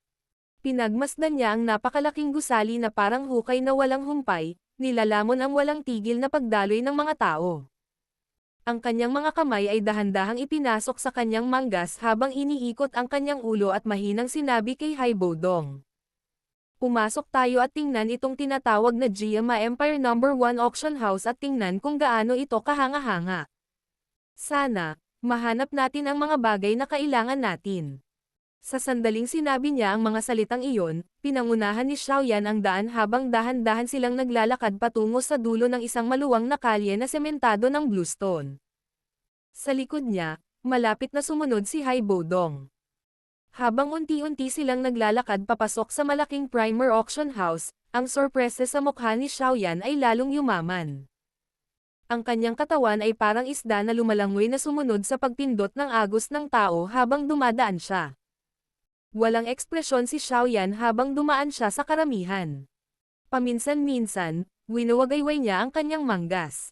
Pinagmasdan niya ang napakalaking gusali na parang hukay na walang humpay, nilalamon ang walang tigil na pagdaloy ng mga tao. Ang kanyang mga kamay ay dahan-dahang ipinasok sa kanyang manggas habang iniikot ang kanyang ulo at mahinang sinabi kay Hai Bodong. Pumasok tayo at tingnan itong tinatawag na GMA Empire No. 1 Auction House at tingnan kung gaano ito kahanga-hanga. Sana, mahanap natin ang mga bagay na kailangan natin. Sa sandaling sinabi niya ang mga salitang iyon, pinangunahan ni Xiaoyan ang daan habang dahan-dahan silang naglalakad patungo sa dulo ng isang maluwang na kalye na sementado ng bluestone. Sa likod niya, malapit na sumunod si Hai Bodong. Habang unti-unti silang naglalakad papasok sa malaking primer auction house, ang sorpresa sa mukha ni Xiaoyan ay lalong yumaman. Ang kanyang katawan ay parang isda na lumalangoy na sumunod sa pagpindot ng agos ng tao habang dumadaan siya. Walang ekspresyon si Xiaoyan habang dumaan siya sa karamihan. Paminsan-minsan, winuwagayway niya ang kanyang manggas.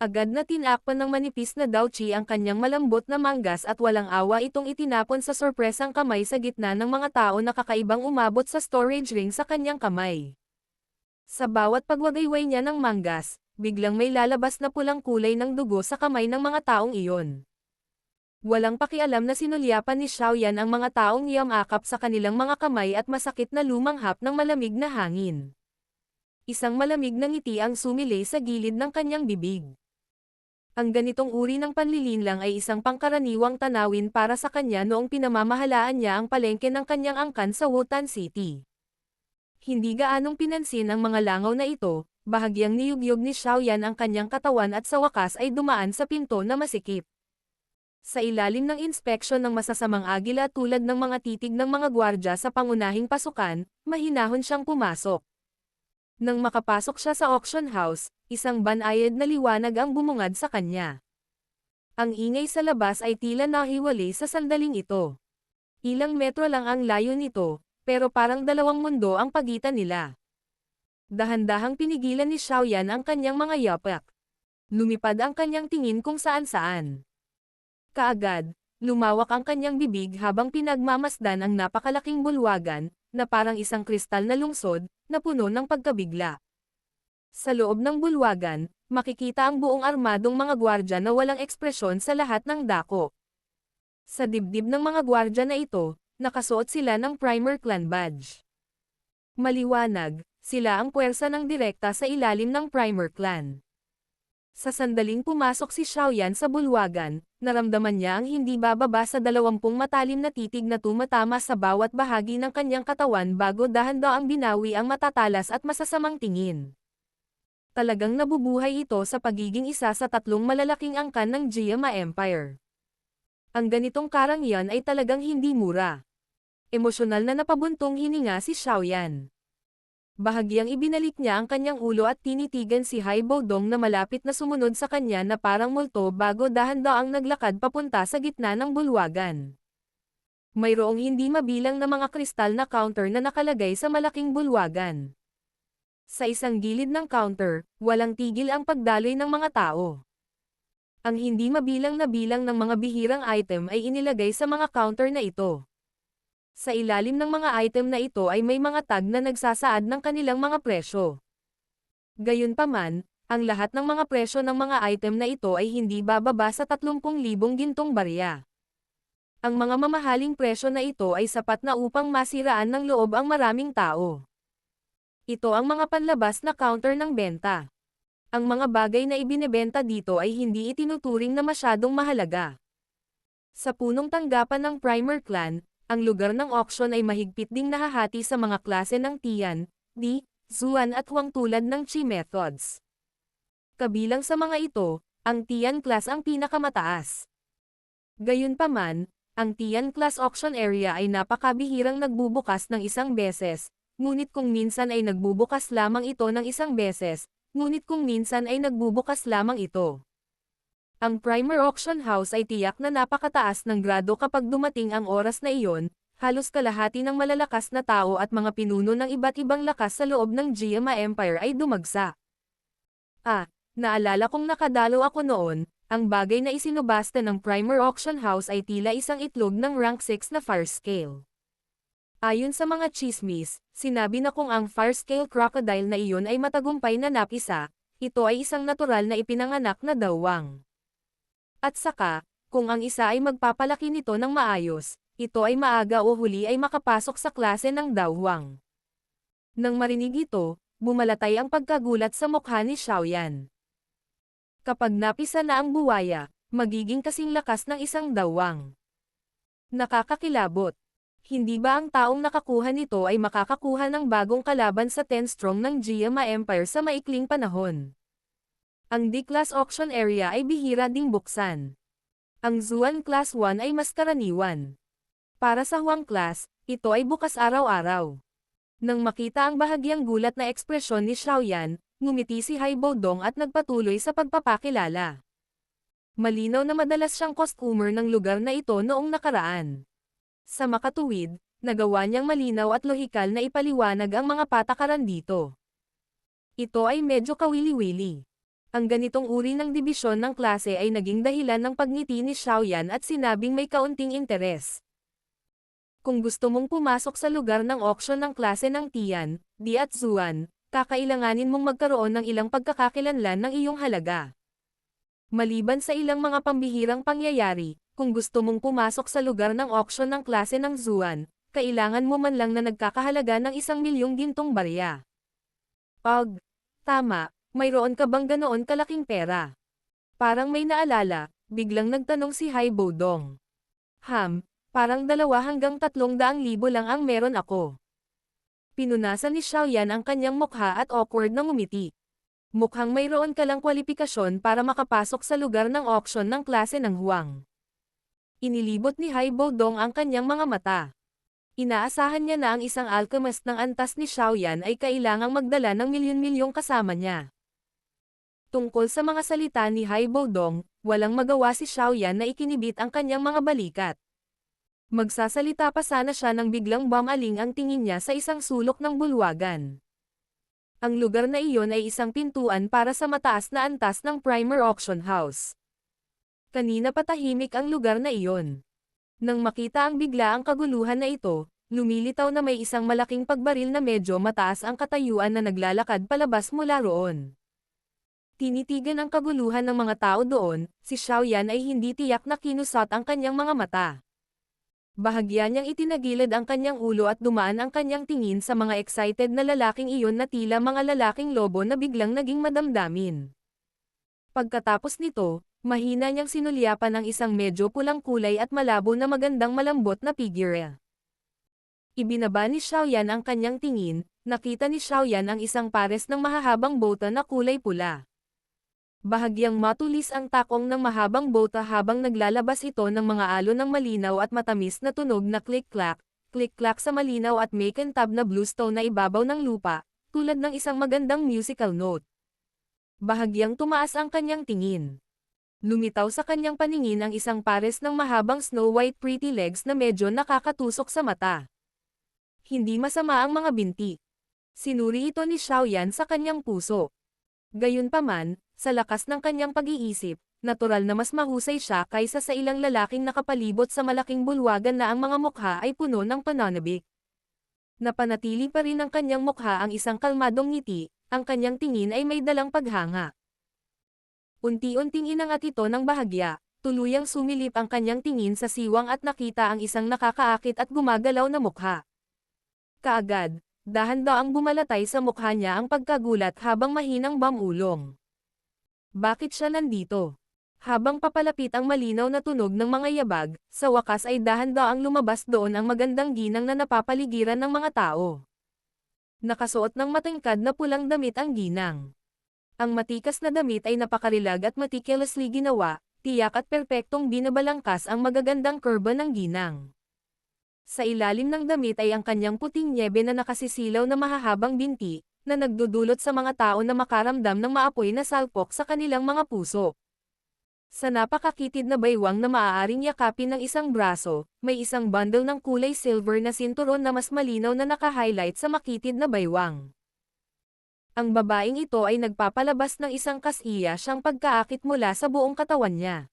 Agad na tinakpan ng manipis na Daochi ang kanyang malambot na manggas at walang awa itong itinapon sa sorpresang kamay sa gitna ng mga tao na kakaibang umabot sa storage ring sa kanyang kamay. Sa bawat pagwagayway niya ng manggas, biglang may lalabas na pulang kulay ng dugo sa kamay ng mga taong iyon. Walang pakialam na sinulyapan ni Xiaoyan ang mga taong yamakap sa kanilang mga kamay at masakit na lumanghap ng malamig na hangin. Isang malamig na ngiti ang sumilay sa gilid ng kanyang bibig. Ang ganitong uri ng panlilinlang ay isang pangkaraniwang tanawin para sa kanya noong pinamamahalaan niya ang palengke ng kanyang angkan sa Wotan City. Hindi gaanong pinansin ang mga langaw na ito, bahagyang niyugyug ni Xiaoyan ang kanyang katawan at sa wakas ay dumaan sa pinto na masikip. Sa ilalim ng inspeksyon ng masasamang agila tulad ng mga titig ng mga gwardya sa pangunahing pasukan, mahinahon siyang pumasok. Nang makapasok siya sa auction house, isang banayad na liwanag ang bumungad sa kanya. Ang ingay sa labas ay tila nahiwalay sa sandaling ito. Ilang metro lang ang layo nito, pero parang dalawang mundo ang pagitan nila. Dahan-dahang pinigilan ni Xiaoyan ang kanyang mga yapak. Lumipad ang kanyang tingin kung saan-saan. Kaagad, lumawak ang kanyang bibig habang pinagmamasdan ang napakalaking bulwagan, na parang isang kristal na lungsod, na puno ng pagkabigla. Sa loob ng bulwagan, makikita ang buong armadong mga gwardya na walang ekspresyon sa lahat ng dako. Sa dibdib ng mga gwardya na ito, nakasuot sila ng Primer Clan Badge. Maliwanag, sila ang puwersa ng direkta sa ilalim ng Primer Clan. Sa sandaling pumasok si Xiaoyan sa bulwagan, naramdaman niya ang hindi bababa sa 20 matalim na titig na tumatama sa bawat bahagi ng kanyang katawan bago dahan-daang binawi ang matatalas at masasamang tingin. Talagang nabubuhay ito sa pagiging isa sa 3 malalaking angkan ng GMA Empire. Ang ganitong karangyaan ay talagang hindi mura. Emosyonal na napabuntong hininga si Xiaoyan. Bahagyang ibinalik niya ang kanyang ulo at tinitigan si Hai Bodong na malapit na sumunod sa kanya na parang multo bago dahan-daang naglakad papunta sa gitna ng bulwagan. Mayroong hindi mabilang na mga kristal na counter na nakalagay sa malaking bulwagan. Sa isang gilid ng counter, walang tigil ang pagdaloy ng mga tao. Ang hindi mabilang na bilang ng mga bihirang item ay inilagay sa mga counter na ito. Sa ilalim ng mga item na ito ay may mga tag na nagsasaad ng kanilang mga presyo. Gayunpaman, ang lahat ng mga presyo ng mga item na ito ay hindi bababa sa 30,000 gintong barya. Ang mga mamahaling presyo na ito ay sapat na upang masiraan ng loob ang maraming tao. Ito ang mga panlabas na counter ng benta. Ang mga bagay na ibinebenta dito ay hindi itinuturing na masyadong mahalaga. Sa punong tanggapan ng Primer Clan, ang lugar ng auction ay mahigpit ding nahahati sa mga klase ng Tian, Di, Zuan at Huang tulad ng Chi methods. Kabilang sa mga ito, ang Tian class ang pinakamataas. Gayunpaman, ang Tian class auction area ay napakabihirang nagbubukas ng isang beses, ngunit kung minsan ay nagbubukas lamang ito ng isang beses, ngunit kung minsan ay nagbubukas lamang ito. Ang Primer Auction House ay tiyak na napakataas ng grado kapag dumating ang oras na iyon, Halos kalahati ng malalakas na tao at mga pinuno ng iba't ibang lakas sa loob ng Jiama Empire ay dumagsa. Naalala kong nakadalo ako noon, ang bagay na isinubasta ng Primer Auction House ay tila isang itlog ng rank 6 na fire scale. Ayon sa mga chismis, sinabi na kung ang fire scale crocodile na iyon ay matagumpay na napisa, ito ay isang natural na ipinanganak na dawang. At saka, kung ang isa ay magpapalaki nito ng maayos, ito ay maaga o huli ay makapasok sa klase ng dawang. Nang marinig ito, bumalatay ang pagkagulat sa mukha ni Xiaoyan. Kapag napisa na ang buwaya, magiging kasing lakas ng isang dawang. Nakakakilabot. Hindi ba ang taong nakakuha nito ay makakakuha ng bagong kalaban sa 10 strong ng Jiama Empire sa maikling panahon? Ang D-Class Auction Area ay bihira ding buksan. Ang Zuan Class 1 ay mas karaniwan. Para sa Huang Class, ito ay bukas araw-araw. Nang makita ang bahagyang gulat na ekspresyon ni Xiaoyan, ngumiti si Haibo Dong at nagpatuloy sa pagpapakilala. Malinaw na madalas siyang customer ng lugar na ito noong nakaraan. Sa makatuwid, nagawa niyang malinaw at lohikal na ipaliwanag ang mga patakaran dito. Ito ay medyo kawili-wili. Ang ganitong uri ng dibisyon ng klase ay naging dahilan ng pagngiti ni Xiaoyan at sinabing may kaunting interes. Kung gusto mong pumasok sa lugar ng auction ng klase ng Tian, Di at Zuan, kakailanganin mong magkaroon ng ilang pagkakakilanlan ng iyong halaga. Maliban sa ilang mga pambihirang pangyayari, kung gusto mong pumasok sa lugar ng auction ng klase ng Zuan, kailangan mo man lang na nagkakahalaga ng 1,000,000 gintong barya. Tama, mayroon ka bang ganoon kalaking pera? Parang may naalala, biglang nagtanong si Haibo Dong. Parang 2 hanggang 300,000 lang ang meron ako. Pinunasan ni Xiaoyan ang kanyang mukha at awkward na ngumiti. Mukhang mayroon ka lang kwalipikasyon para makapasok sa lugar ng auction ng klase ng Huang. Inilibot ni Haibo Dong ang kanyang mga mata. Inaasahan niya na ang isang alchemist ng antas ni Xiaoyan ay kailangang magdala ng milyon-milyong kasama niya. Tungkol sa mga salita ni Haibo Dong, walang magawa si Xiaoyan na ikinibit ang kanyang mga balikat. Magsasalita pa sana siya nang biglang bumaling ang tingin niya sa isang sulok ng bulwagan. Ang lugar na iyon ay isang pintuan para sa mataas na antas ng Primer Auction House. Kanina patahimik ang lugar na iyon. Nang makita ang bigla ang kaguluhan na ito, lumilitaw na may isang malaking pagbaril na medyo mataas ang katayuan na naglalakad palabas mula roon. Tinitigan ang kaguluhan ng mga tao doon, si Xiaoyan ay hindi tiyak na kinusot ang kanyang mga mata. Bahagya niyang itinagilid ang kanyang ulo at dumaan ang kanyang tingin sa mga excited na lalaking iyon na tila mga lalaking lobo na biglang naging madamdamin. Pagkatapos nito, mahina niyang sinulyapan ang isang medyo pulang kulay at malabo na magandang malambot na figure. Ibinaba ni Xiaoyan ang kanyang tingin, nakita ni Xiaoyan ang isang pares ng mahahabang bota na kulay pula. Bahagyang matulis ang takong ng mahabang bota habang naglalabas ito ng mga alon ng malinaw at matamis na tunog na click-clack sa malinaw at makintab na bluestone na ibabaw ng lupa, tulad ng isang magandang musical note. Bahagyang tumaas ang kanyang tingin. Lumitaw sa kanyang paningin ang isang pares ng mahabang snow white pretty legs na medyo nakakatusok sa mata. Hindi masama ang mga binti. Sinuri ito ni Xiaoyan sa kanyang puso. Gayunpaman, sa lakas ng kanyang pag-iisip, natural na mas mahusay siya kaysa sa ilang lalaking nakapalibot sa malaking bulwagan na ang mga mukha ay puno ng pananabik. Napanatili pa rin ang kanyang mukha ang isang kalmadong ngiti, ang kanyang tingin ay may dalang paghanga. Unti-unting inangat ito ng bahagya, tuluyang sumilip ang kanyang tingin sa siwang at nakita ang isang nakakaakit at gumagalaw na mukha. Kaagad, dahan-daang bumalatay sa mukha niya ang pagkagulat habang mahinang bamulong. Bakit siya nandito? Habang papalapit ang malinaw na tunog ng mga yabag, sa wakas ay dahan-daang lumabas doon ang magandang ginang na napapaligiran ng mga tao. Nakasuot ng matingkad na pulang damit ang ginang. Ang matikas na damit ay napakarilag at meticulously ginawa, tiyak at perpektong binabalangkas ang magagandang kurba ng ginang. Sa ilalim ng damit ay ang kanyang puting nyebe na nakasisilaw na mahahabang binti, na nagdudulot sa mga tao na makaramdam ng maapoy na salpok sa kanilang mga puso. Sa napakakitid na baywang na maaaring yakapin ng isang braso, may isang bundle ng kulay silver na sinturon na mas malinaw na naka-highlight sa makitid na baywang. Ang babaeng ito ay nagpapalabas ng isang kasiya siyang pagkaakit mula sa buong katawan niya.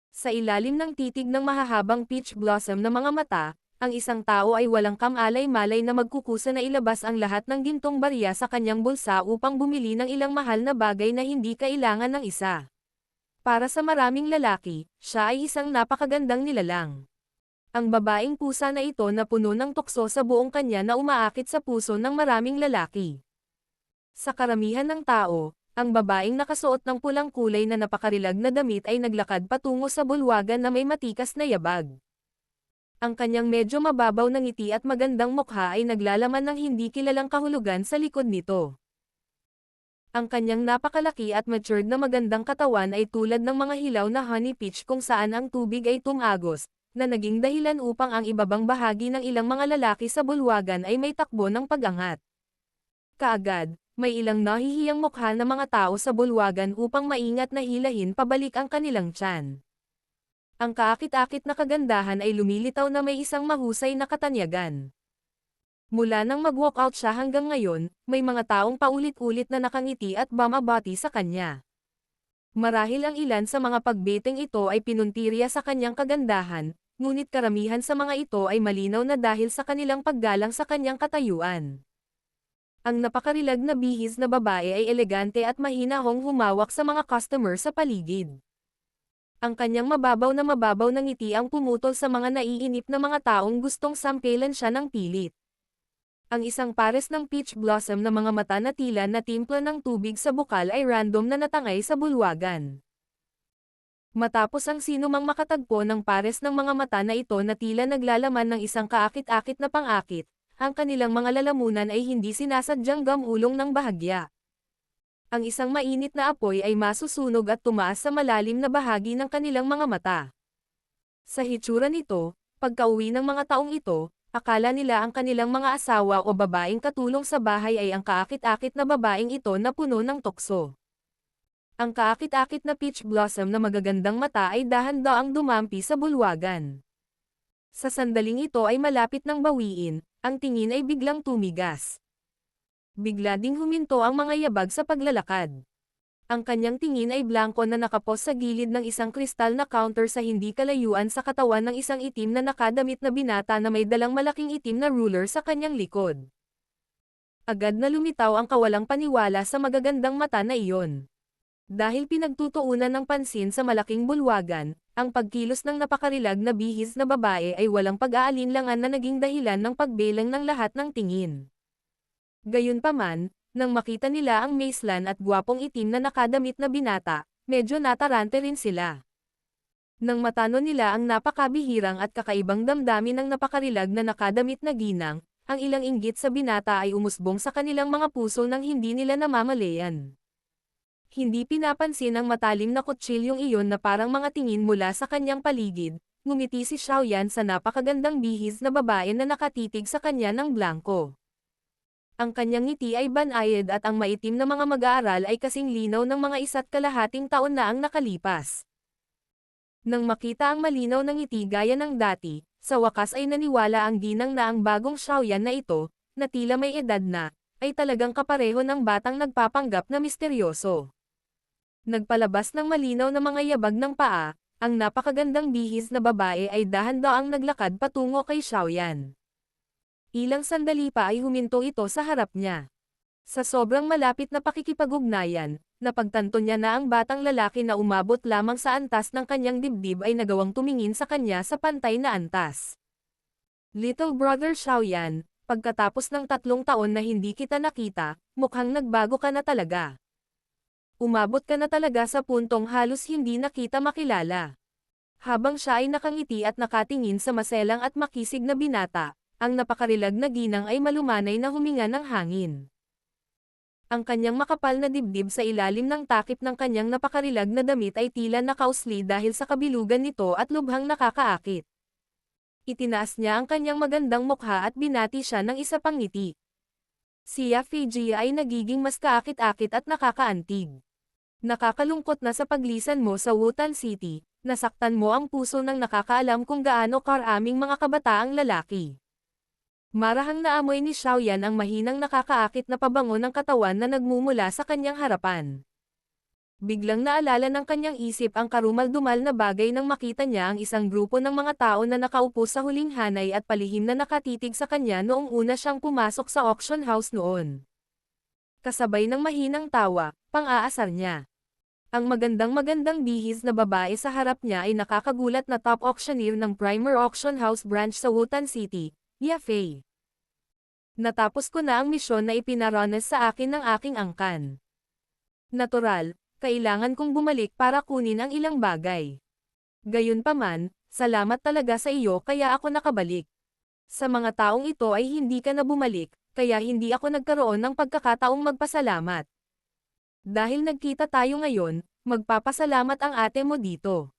Sa ilalim ng titig ng mahahabang peach blossom na mga mata, ang isang tao ay walang kamalay-malay na magkukusa na ilabas ang lahat ng gintong barya sa kanyang bulsa upang bumili ng ilang mahal na bagay na hindi kailangan ng isa. Para sa maraming lalaki, siya ay isang napakagandang nilalang. Ang babaeng pusa na ito na puno ng tukso sa buong kanya na umaakit sa puso ng maraming lalaki. Sa karamihan ng tao, ang babaeng nakasuot ng pulang kulay na napakarilag na damit ay naglakad patungo sa bulwagan na may matikas na yabag. Ang kanyang medyo mababaw na ngiti at magandang mukha ay naglalaman ng hindi kilalang kahulugan sa likod nito. Ang kanyang napakalaki at matured na magandang katawan ay tulad ng mga hilaw na honey peach kung saan ang tubig ay tumagos, na naging dahilan upang ang ibabang bahagi ng ilang mga lalaki sa bulwagan ay may takbo ng pag-angat. Kaagad, may ilang nahihiyang mukha na mga tao sa bulwagan upang maingat na hilahin pabalik ang kanilang tiyan. Ang kaakit-akit na kagandahan ay lumilitaw na may isang mahusay na katanyagan. Mula nang mag-walkout siya hanggang ngayon, may mga taong paulit-ulit na nakangiti at bumabati sa kanya. Marahil ang ilan sa mga pagbeting ito ay pinuntirya sa kanyang kagandahan, ngunit karamihan sa mga ito ay malinaw na dahil sa kanilang paggalang sa kanyang katayuan. Ang napakarilag na bihis na babae ay elegante at mahinahong humawak sa mga customer sa paligid. Ang kanyang mababaw na ngiti ang pumutol sa mga naiinip na mga taong gustong sampilan siya ng pilit. Ang isang pares ng peach blossom na mga mata na tila na timpla ng tubig sa bukal ay random na natangay sa bulwagan. Matapos ang sinumang makatagpo ng pares ng mga mata na ito na tila naglalaman ng isang kaakit-akit na pangakit, ang kanilang mga lalamunan ay hindi sinasadyang gamulong ng bahagya. Ang isang mainit na apoy ay masusunog at tumaas sa malalim na bahagi ng kanilang mga mata. Sa hitsura nito, pagkauwi ng mga taong ito, akala nila ang kanilang mga asawa o babaeng katulong sa bahay ay ang kaakit-akit na babaeng ito na puno ng tukso. Ang kaakit-akit na peach blossom na magagandang mata ay dahan-daang dumampi sa bulwagan. Sa sandaling ito ay malapit ng bawiin, ang tingin ay biglang tumigas. Bigla ding huminto ang mga yabag sa paglalakad. Ang kanyang tingin ay blanko na nakapos sa gilid ng isang kristal na counter sa hindi kalayuan sa katawan ng isang itim na nakadamit na binata na may dalang malaking itim na ruler sa kanyang likod. Agad na lumitaw ang kawalang paniwala sa magagandang mata na iyon. Dahil pinagtutuunan ng pansin sa malaking bulwagan, ang pagkilos ng napakarilag na bihis na babae ay walang pag-aalinlangan na naging dahilan ng pagbelang ng lahat ng tingin. Gayunpaman, nang makita nila ang maislan at gwapong itim na nakadamit na binata, medyo natarante rin sila. Nang matano nila ang napakabihirang at kakaibang damdamin ng napakarilag na nakadamit na ginang, ang ilang inggit sa binata ay umusbong sa kanilang mga puso nang hindi nila namamalayan. Hindi pinapansin ang matalim na kutsilyong iyon na parang mga tingin mula sa kanyang paligid, ngumiti si Xiaoyan sa napakagandang bihis na babae na nakatitig sa kanya ng blanko. Ang kanyang ngiti ay banayad at ang maitim na mga mag-aaral ay kasing linaw ng mga 1.5 taon na ang nakalipas. Nang makita ang malinaw ng ngiti gaya ng dati, sa wakas ay naniwala ang ginang na ang bagong Xiaoyan na ito, na tila may edad na, ay talagang kapareho ng batang nagpapanggap na misteryoso. Nagpalabas ng malinaw na mga yabag ng paa, ang napakagandang bihis na babae ay dahan-daang naglakad patungo kay Xiaoyan. Ilang sandali pa ay huminto ito sa harap niya. Sa sobrang malapit na pakikipag-ugnayan, napagtanto niya na ang batang lalaki na umabot lamang sa antas ng kanyang dibdib ay nagawang tumingin sa kanya sa pantay na antas. Little brother Xiaoyan, pagkatapos ng 3 taon na hindi kita nakita, mukhang nagbago ka na talaga. Umabot ka na talaga sa puntong halos hindi na kita makilala. Habang siya ay nakangiti at nakatingin sa maselang at makisig na binata, ang napakarilag na ginang ay malumanay na huminga ng hangin. Ang kanyang makapal na dibdib sa ilalim ng takip ng kanyang napakarilag na damit ay tila nakausli dahil sa kabilugan nito at lubhang nakakaakit. Itinaas niya ang kanyang magandang mukha at binati siya ng isa pang ngiti. Si Fiji ay nagiging mas kaakit-akit at nakakaantig. Nakakalungkot na sa paglisan mo sa Wutan City, nasaktan mo ang puso ng nakakaalam kung gaano karaming mga kabataang lalaki. Marahang naamoy ni Xiaoyan ang mahinang nakakaakit na pabango ng katawan na nagmumula sa kanyang harapan. Biglang naalala ng kanyang isip ang karumal-dumal na bagay nang makita niya ang isang grupo ng mga tao na nakaupo sa huling hanay at palihim na nakatitig sa kanya noong una siyang pumasok sa auction house noon. Kasabay ng mahinang tawa, pang-aasar niya. Ang magandang bihis na babae sa harap niya ay nakakagulat na top auctioneer ng Primer Auction House branch sa Wutan City, Ya Fei. Natapos ko na ang misyon na ipinaranas sa akin ng aking angkan. Natural, kailangan kong bumalik para kunin ang ilang bagay. Gayunpaman, salamat talaga sa iyo kaya ako nakabalik. Sa mga taong ito ay hindi ka na bumalik, kaya hindi ako nagkaroon ng pagkakataong magpasalamat. Dahil nagkita tayo ngayon, magpapasalamat ang ate mo dito.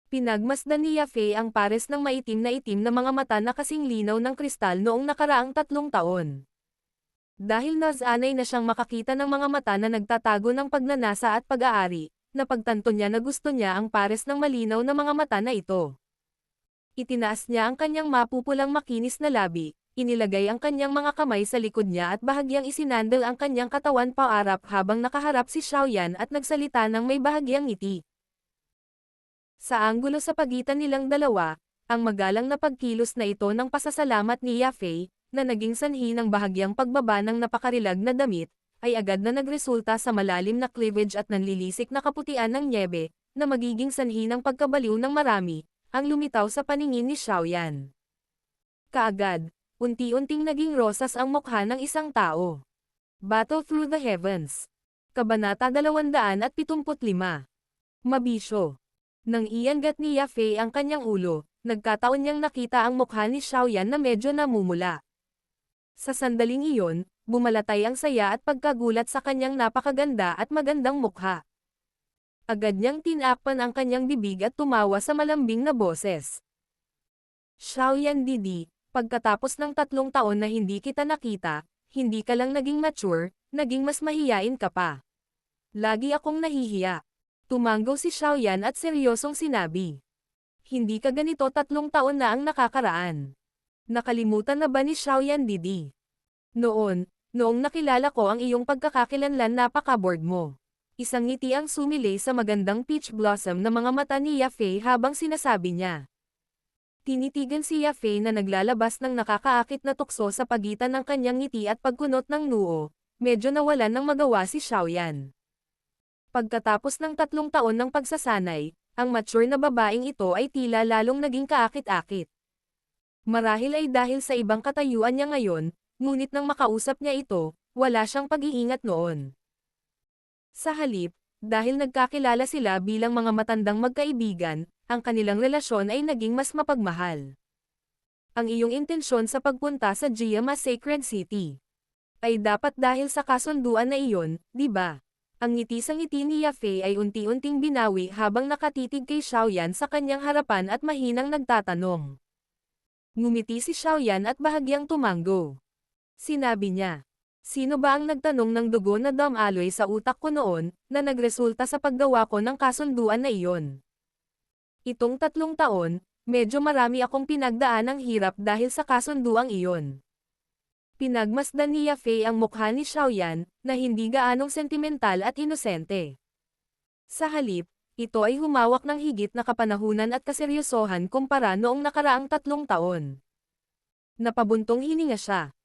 Pinagmasdan ni Ya Fei ang pares ng maitim na mga mata na kasing linaw ng kristal noong nakaraang 3 taon. Dahil nasanay na siyang makakita ng mga mata na nagtatago ng pagnanasa at pag-aari, napagtanto niya na gusto niya ang pares ng malinaw na mga mata na ito. Itinaas niya ang kanyang mapupulang makinis na labi, inilagay ang kanyang mga kamay sa likod niya at bahagyang isinandal ang kanyang katawan paarap habang nakaharap si Xiaoyan at nagsalita ng may bahagyang ngiti. Sa anggulo sa pagitan nilang dalawa, ang magalang na pagkilos na ito ng pasasalamat ni Ya Fei, na naging sanhi ng bahagyang pagbaba ng napakarilag na damit, ay agad na nagresulta sa malalim na cleavage at nanlilisik na kaputian ng nyebe, na magiging sanhi ng pagkabaliw ng marami, ang lumitaw sa paningin ni Xiaoyan. Kaagad, unti-unting naging rosas ang mukha ng isang tao. Battle Through the Heavens. Kabanata 275. Mabisyo. Nang iangat ni Ya Fei ang kanyang ulo, nagkataon niyang nakita ang mukha ni Xiaoyan na medyo namumula. Sa sandaling iyon, bumalatay ang saya at pagkagulat sa kanyang napakaganda at magandang mukha. Agad niyang tinakpan ang kanyang bibig at tumawa sa malambing na boses. Xiaoyan Didi, pagkatapos ng 3 taon na hindi kita nakita, hindi ka lang naging mature, naging mas mahiyain ka pa. Lagi akong nahihiya. Tumanggaw si Xiaoyan at seryosong sinabi. Hindi ka ganito 3 taon na ang nakakaraan. Nakalimutan na ba ni Xiaoyan Didi? Noong nakilala ko ang iyong pagkakakilanlan napaka-bored mo. Isang ngiti ang sumilay sa magandang peach blossom na mga mata ni Ya Fei habang sinasabi niya. Tinitigan si Ya Fei na naglalabas ng nakakaakit na tukso sa pagitan ng kanyang ngiti at pagkunot ng noo, medyo nawalan ng magawa si Xiaoyan. Pagkatapos ng 3 taon ng pagsasanay, ang mature na babaeng ito ay tila lalong naging kaakit-akit. Marahil ay dahil sa ibang katayuan niya ngayon, ngunit nang makausap niya ito, wala siyang pag-iingat noon. Sa halip, dahil nagkakilala sila bilang mga matandang magkaibigan, ang kanilang relasyon ay naging mas mapagmahal. Ang iyong intensyon sa pagpunta sa Jiama Sacred City ay dapat dahil sa kasunduan na iyon, di ba? Ang ngiti sa ngiti ni Ya Fei ay unti-unting binawi habang nakatitig kay Xiaoyan sa kanyang harapan at mahinang nagtatanong. Ngumiti si Xiaoyan at bahagyang tumanggo. Sinabi niya, sino ba ang nagtanong ng dugo na damaloy sa utak ko noon, na nagresulta sa paggawa ko ng kasunduan na iyon? Itong 3 taon, medyo marami akong pinagdaan ng hirap dahil sa kasunduang iyon. Pinagmasdan ni Ya Fei ang mukha ni Xiaoyan, na hindi gaanong sentimental at inosente. Sa halip, ito ay humawak ng higit na kapanahunan at kaseryosohan kumpara noong nakaraang 3 taon. Napabuntong hininga siya.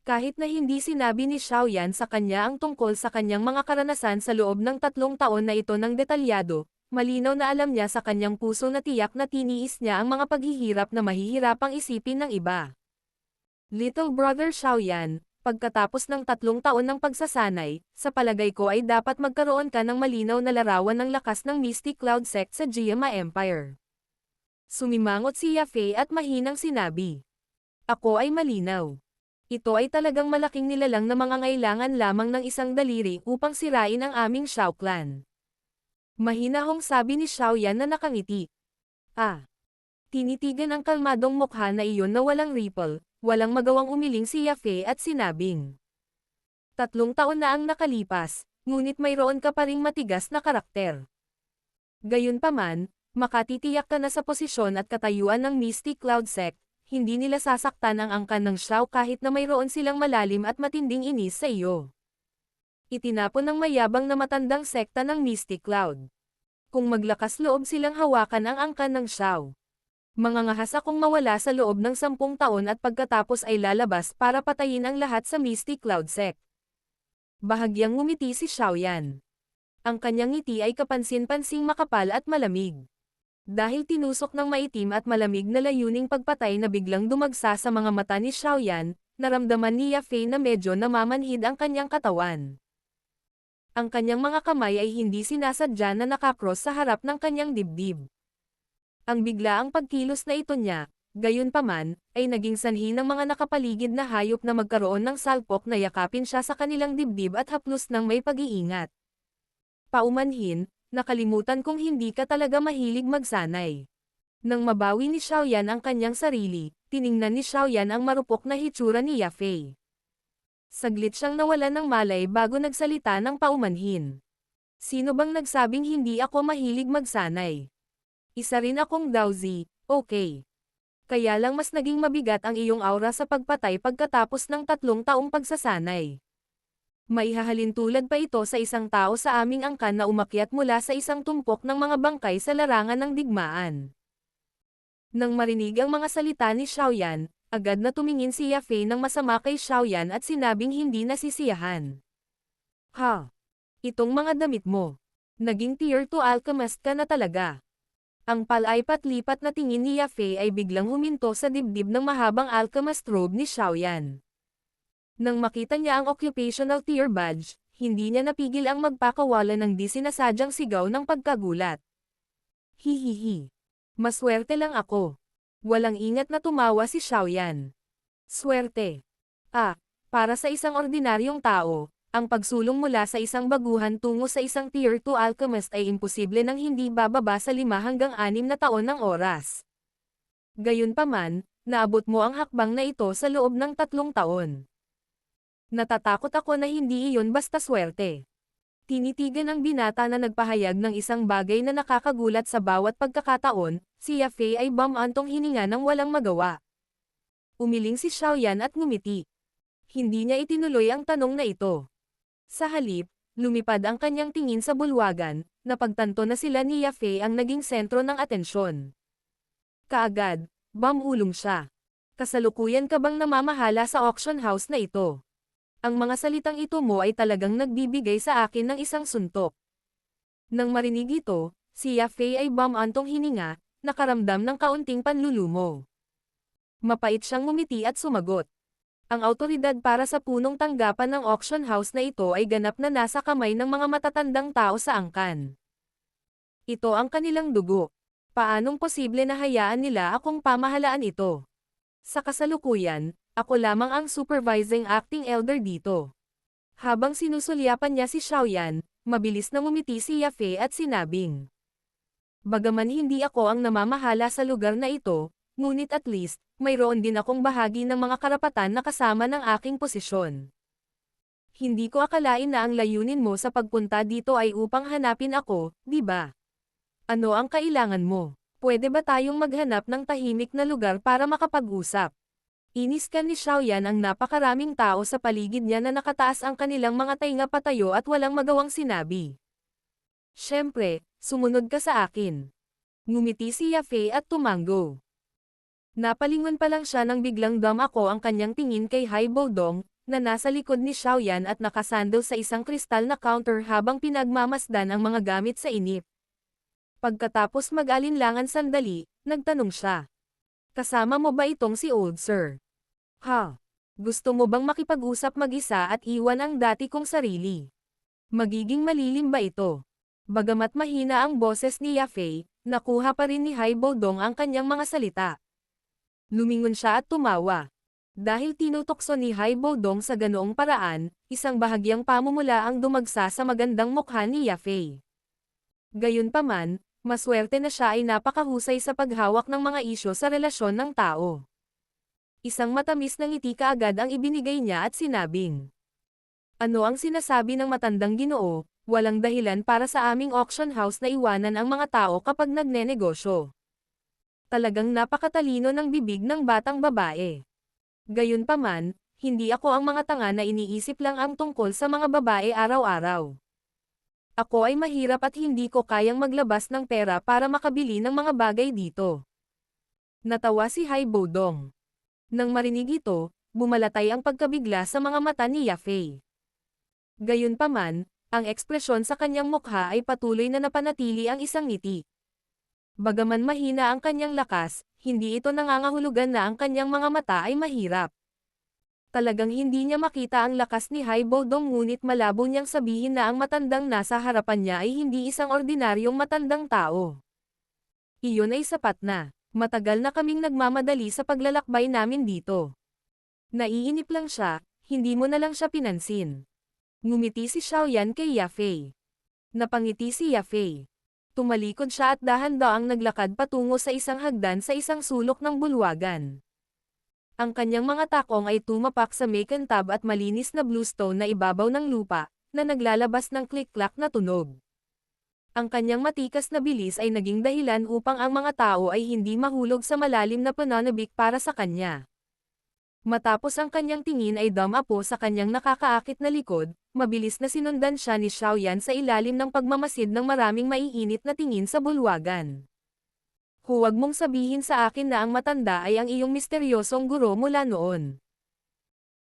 Kahit na hindi sinabi ni Xiaoyan sa kanya ang tungkol sa kanyang mga karanasan sa loob ng 3 taon na ito ng detalyado, malinaw na alam niya sa kanyang puso na tiyak na tiniis niya ang mga paghihirap na mahihirapang isipin ng iba. Little brother Xiaoyan, pagkatapos ng 3 taon ng pagsasanay, sa palagay ko ay dapat magkaroon ka ng malinaw na larawan ng lakas ng Mystic Cloud Sect sa Jiama Empire. Sumimangot si Ya Fei at mahinang sinabi. Ako ay malinaw. Ito ay talagang malaking nilalang na mangangailangan lamang ng isang daliri upang sirain ang aming Xiao clan. Mahinahong sabi ni Xiaoyan na nakangiti. Tinitigan ang kalmadong mukha na iyon na walang ripple, walang magawang umiling si Ya Fei at sinabing. 3 taon na ang nakalipas, ngunit mayroon ka pa ring matigas na karakter. Gayunpaman, makatitiyak ka na sa posisyon at katayuan ng Mystic Cloud Sect, hindi nila sasaktan ang angkan ng Xiao kahit na mayroon silang malalim at matinding inis sa iyo. Itinapon ng mayabang na matandang sekta ng Mystic Cloud. Kung maglakas loob silang hawakan ang angkan ng Xiao, mangangahas akong mawala sa loob ng 10 taon at pagkatapos ay lalabas para patayin ang lahat sa Mystic Cloud Sect. Bahagyang ngumiti si Xiaoyan. Ang kanyang ngiti ay kapansin-pansing makapal at malamig. Dahil tinusok ng maitim at malamig na layuning pagpatay na biglang dumagsa sa mga mata ni Xiaoyan, naramdaman ni Yafei na medyo namamanhid ang kanyang katawan. Ang kanyang mga kamay ay hindi sinasadya na nakakross sa harap ng kanyang dibdib. Ang biglaang pagkilos na ito niya, gayunpaman, ay naging sanhi ng mga nakapaligid na hayop na magkaroon ng salpok na yakapin siya sa kanilang dibdib at haplos ng may pag-iingat. Paumanhin, nakalimutan kong hindi ka talaga mahilig magsanay. Nang mabawi ni Xiaoyan ang kanyang sarili, tiningnan ni Xiaoyan ang marupok na hitsura ni Yafei. Saglit siyang nawalan ng malay bago nagsalita ng paumanhin. Sino bang nagsabing hindi ako mahilig magsanay? Isa rin akong dowsy, okay. Kaya lang mas naging mabigat ang iyong aura sa pagpatay pagkatapos ng 3 taong pagsasanay. Maihahalin tulad pa ito sa isang tao sa aming angkan na umakyat mula sa isang tumpok ng mga bangkay sa larangan ng digmaan. Nang marinig ang mga salita ni Xiaoyan, agad na tumingin si Yafei ng masama kay Xiaoyan at sinabing hindi nasisiyahan. Ha? Itong mga damit mo. Naging tier 2 alchemist ka na talaga. Ang palaipat-lipat na tingin ni Yafei ay biglang huminto sa dibdib ng mahabang alchemist robe ni Xiaoyan. Nang makita niya ang occupational tier badge, hindi niya napigil ang magpakawala ng di sinasadyang sigaw ng pagkagulat. Hihihi. Maswerte lang ako. Walang ingat na tumawa si Xiaoyan. Swerte. Para sa isang ordinaryong tao, ang pagsulong mula sa isang baguhan tungo sa isang tier 2 alchemist ay imposible nang hindi bababa sa 5 hanggang 6 na taon ng oras. Gayunpaman, naabot mo ang hakbang na ito sa loob ng 3 taon. Natatakot ako na hindi iyon basta swerte. Tinitigan ng binata na nagpahayag ng isang bagay na nakakagulat sa bawat pagkakataon, si Yafei ay bumantong hininga ng walang magawa. Umiling si Xiaoyan at ngumiti. Hindi niya itinuloy ang tanong na ito. Sa halip, lumipad ang kanyang tingin sa bulwagan, napagtanto na sila ni Yafei ang naging sentro ng atensyon. Kaagad, bumulong siya. Kasalukuyan ka bang namamahala sa auction house na ito? Ang mga salitang ito mo ay talagang nagbibigay sa akin ng isang suntok. Nang marinig ito, si Yafei ay bumantong hininga, nakaramdam ng kaunting panlulumo. Mapait siyang ngumiti at sumagot. Ang awtoridad para sa punong tanggapan ng auction house na ito ay ganap na nasa kamay ng mga matatandang tao sa angkan. Ito ang kanilang dugo. Paanong posible na hayaan nila akong pamahalaan ito? Sa kasalukuyan, ako lamang ang supervising acting elder dito. Habang sinusulyapan niya si Xiaoyan, mabilis na ngumiti si Yafei at sinabing. Bagaman hindi ako ang namamahala sa lugar na ito, ngunit at least, mayroon din akong bahagi ng mga karapatan na kasama ng aking posisyon. Hindi ko akalain na ang layunin mo sa pagpunta dito ay upang hanapin ako, di ba? Ano ang kailangan mo? Pwede ba tayong maghanap ng tahimik na lugar para makapag-usap? Iniskan ni Xiaoyan ang napakaraming tao sa paligid niya na nakataas ang kanilang mga tainga patayo at walang magawang sinabi. Siyempre, sumunod ka sa akin. Ngumiti si Yafei at tumango. Napalingon pa lang siya nang biglang dumako ang kanyang tingin kay Hai Bodong, na nasa likod ni Xiaoyan at nakasandal sa isang kristal na counter habang pinagmamasdan ang mga gamit sa inip. Pagkatapos mag-alinlangan sandali, nagtanong siya. Kasama mo ba itong si Old Sir? Ha? Gusto mo bang makipag-usap mag-isa at iwan ang dati kong sarili? Magiging malilim ba ito? Bagamat mahina ang boses ni Yafei, nakuha pa rin ni Hai Bodong ang kanyang mga salita. Lumingon siya at tumawa. Dahil tinutokso ni Hai Bodong sa ganoong paraan, isang bahagyang pamumula ang dumagsa sa magandang mukha ni Yafei. Gayunpaman, maswerte na siya ay napakahusay sa paghawak ng mga isyu sa relasyon ng tao. Isang matamis na ngiti kaagad ang ibinigay niya at sinabing, Ano ang sinasabi ng matandang ginoo? Walang dahilan para sa aming auction house na iwanan ang mga tao kapag nagnenegosyo. Talagang napakatalino ng bibig ng batang babae. Gayunpaman, hindi ako ang mga tanga na iniisip lang ang tungkol sa mga babae araw-araw. Ako ay mahirap at hindi ko kayang maglabas ng pera para makabili ng mga bagay dito. Natawa si Hai Bodong. Nang marinig ito, bumalatay ang pagkabigla sa mga mata ni Yafei. Gayunpaman, ang ekspresyon sa kanyang mukha ay patuloy na napanatili ang isang ngiti. Bagaman mahina ang kanyang lakas, hindi ito nangangahulugan na ang kanyang mga mata ay mahirap. Talagang hindi niya makita ang lakas ni Hai Bodong ngunit malabo niyang sabihin na ang matandang nasa harapan niya ay hindi isang ordinaryong matandang tao. Iyon ay sapat na. Matagal na kaming nagmamadali sa paglalakbay namin dito. Naiinip lang siya, hindi mo na lang siya pinansin. Ngumiti si Xiaoyan kay Yafei. Napangiti si Yafei. Tumalikod siya at dahan-daang naglakad patungo sa isang hagdan sa isang sulok ng bulwagan. Ang kanyang mga takong ay tumapak sa makintab at malinis na bluestone na ibabaw ng lupa, na naglalabas ng klik-klak na tunog. Ang kanyang matikas na bilis ay naging dahilan upang ang mga tao ay hindi mahulog sa malalim na pananabik para sa kanya. Matapos ang kanyang tingin ay dumapo sa kanyang nakakaakit na likod, mabilis na sinundan siya ni Xiaoyan sa ilalim ng pagmamasid ng maraming maiinit na tingin sa bulwagan. Huwag mong sabihin sa akin na ang matanda ay ang iyong misteryosong guro mula noon.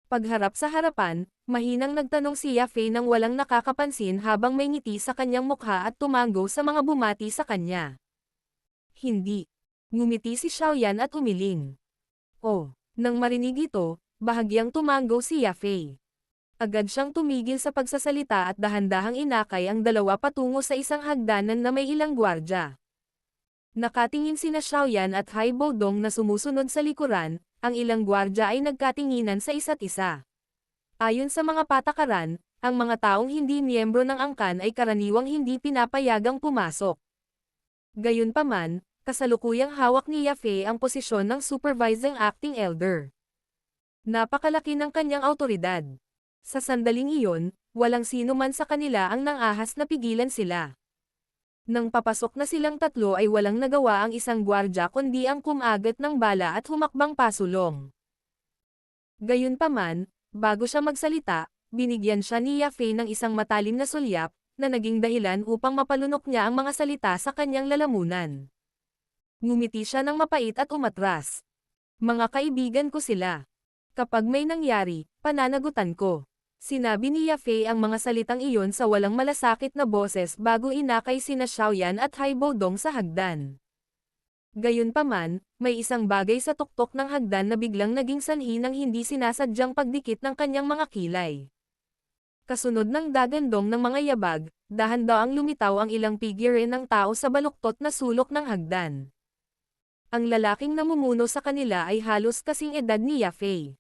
Pagharap sa harapan, mahinang nagtanong si Yafei nang walang nakakapansin habang may ngiti sa kanyang mukha at tumango sa mga bumati sa kanya. Hindi. Ngumiti si Xiaoyan at umiling. Oh, nang marinig ito, bahagyang tumango si Yafei. Agad siyang tumigil sa pagsasalita at dahan-dahang inakay ang dalawa patungo sa isang hagdanan na may ilang gwardya. Nakatingin sina Xiaoyan at Hai Bodong na sumusunod sa likuran, ang ilang gwardya ay nagkatinginan sa isa't isa. Ayon sa mga patakaran, ang mga taong hindi miyembro ng angkan ay karaniwang hindi pinapayagang pumasok. Gayunpaman, kasalukuyang hawak ni Yafei ang posisyon ng Supervising Acting Elder. Napakalaki ng kanyang awtoridad. Sa sandaling iyon, walang sino man sa kanila ang nangahas na pigilan sila. Nang papasok na silang tatlo ay walang nagawa ang isang gwardya kundi ang kumagat ng bala at humakbang pasulong. Gayunpaman, bago siya magsalita, binigyan siya ni Yafei ng isang matalim na sulyap, na naging dahilan upang mapalunok niya ang mga salita sa kanyang lalamunan. Ngumiti siya ng mapait at umatras. Mga kaibigan ko sila. Kapag may nangyari, pananagutan ko. Sinabi ni Yafei ang mga salitang iyon sa walang malasakit na boses bago inakay sina Xiaoyan at Hai Bodong sa hagdan. Gayunpaman, may isang bagay sa tuktok ng hagdan na biglang naging sanhi ng hindi sinasadyang pagdikit ng kanyang mga kilay. Kasunod ng dagandong ng mga yabag, dahan-daang lumitaw ang ilang figure ng tao sa baluktot na sulok ng hagdan. Ang lalaking namumuno sa kanila ay halos kasing edad ni Yafei.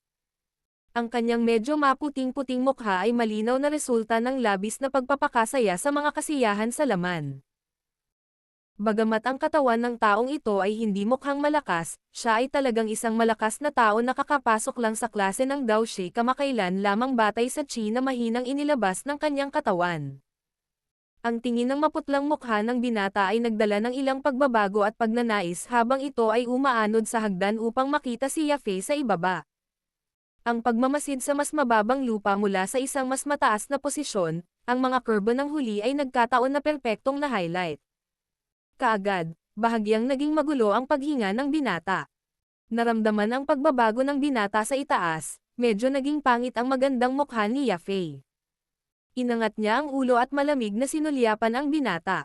Ang kanyang medyo maputing-puting mukha ay malinaw na resulta ng labis na pagpapakasaya sa mga kasiyahan sa laman. Bagamat ang katawan ng taong ito ay hindi mukhang malakas, siya ay talagang isang malakas na tao na kakapasok lang sa klase ng Daoshi kamakailan lamang batay sa chi na mahinang inilabas ng kanyang katawan. Ang tingin ng maputlang mukha ng binata ay nagdala ng ilang pagbabago at pagnanais habang ito ay umaanod sa hagdan upang makita si Yafei sa ibaba. Ang pagmamasid sa mas mababang lupa mula sa isang mas mataas na posisyon, ang mga kurbo ng huli ay nagkataon na perpektong na-highlight. Kaagad, bahagyang naging magulo ang paghinga ng binata. Naramdaman ang pagbabago ng binata sa itaas, medyo naging pangit ang magandang mukha ni Yafei. Inangat niya ang ulo at malamig na sinulyapan ang binata.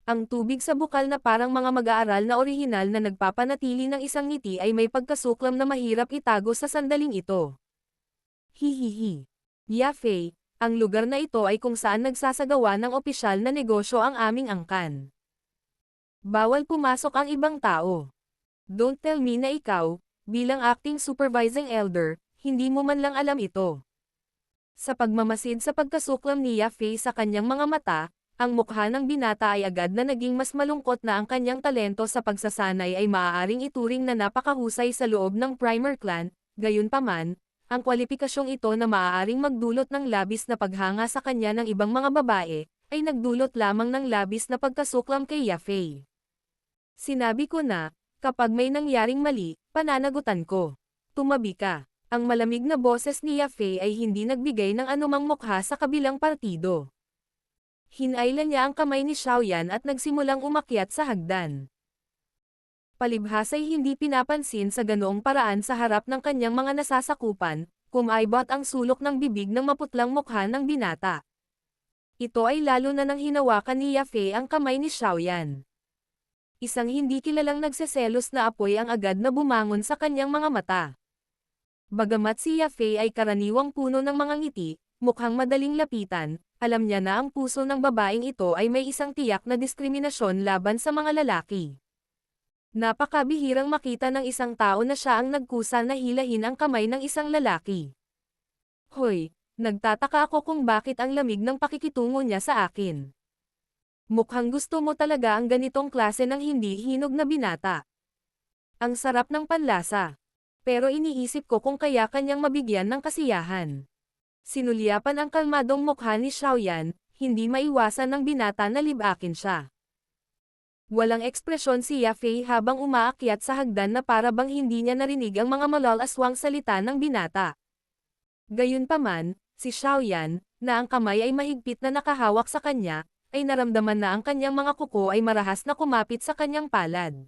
Ang tubig sa bukal na parang mga mag-aaral na orihinal na nagpapanatili ng isang ngiti ay may pagkasuklam na mahirap itago sa sandaling ito. Hihihi. Yafei, ang lugar na ito ay kung saan nagsasagawa ng opisyal na negosyo ang aming angkan. Bawal pumasok ang ibang tao. Don't tell me na ikaw, bilang acting supervising elder, hindi mo man lang alam ito. Sa pagmamasid sa pagkasuklam ni Yafei sa kanyang mga mata, ang mukha ng binata ay agad na naging mas malungkot na ang kanyang talento sa pagsasanay ay maaaring ituring na napakahusay sa loob ng Primer Clan, gayunpaman, Ang kwalipikasyong ito na maaaring magdulot ng labis na paghanga sa kanya ng ibang mga babae, ay nagdulot lamang ng labis na pagkasuklam kay Yafei. Sinabi ko na, kapag may nangyaring mali, pananagutan ko. Tumabi ka. Ang malamig na boses ni Yafei ay hindi nagbigay ng anumang mukha sa kabilang partido. Hinailan niya ang kamay ni Xiaoyan at nagsimulang umakyat sa hagdan. Palibhas ay hindi pinapansin sa ganoong paraan sa harap ng kanyang mga nasasakupan, kumaibot ang sulok ng bibig ng maputlang mukha ng binata. Ito ay lalo na nang hinawakan ni Yafei ang kamay ni Xiaoyan. Isang hindi kilalang nagseselos na apoy ang agad na bumangon sa kanyang mga mata. Bagamat si Yafei ay karaniwang puno ng mga ngiti, mukhang madaling lapitan, alam niya na ang puso ng babaeng ito ay may isang tiyak na diskriminasyon laban sa mga lalaki. Napakabihirang makita ng isang tao na siya ang nagkusa na hilahin ang kamay ng isang lalaki. Hoy, nagtataka ako kung bakit ang lamig ng pakikitungo niya sa akin. Mukhang gusto mo talaga ang ganitong klase ng hindi hinog na binata. Ang sarap ng panlasa. Pero iniisip ko kung kaya kanyang mabigyan ng kasiyahan. Sinulyapan ang kalmadong mukha ni Xiaoyan, hindi maiwasan ng binata na libakin siya. Walang ekspresyon si Yafei habang umaakyat sa hagdan na para bang hindi niya narinig ang mga malalaswang salita ng binata. Gayunpaman, si Xiaoyan, na ang kamay ay mahigpit na nakahawak sa kanya, ay naramdaman na ang kanyang mga kuko ay marahas na kumapit sa kanyang palad.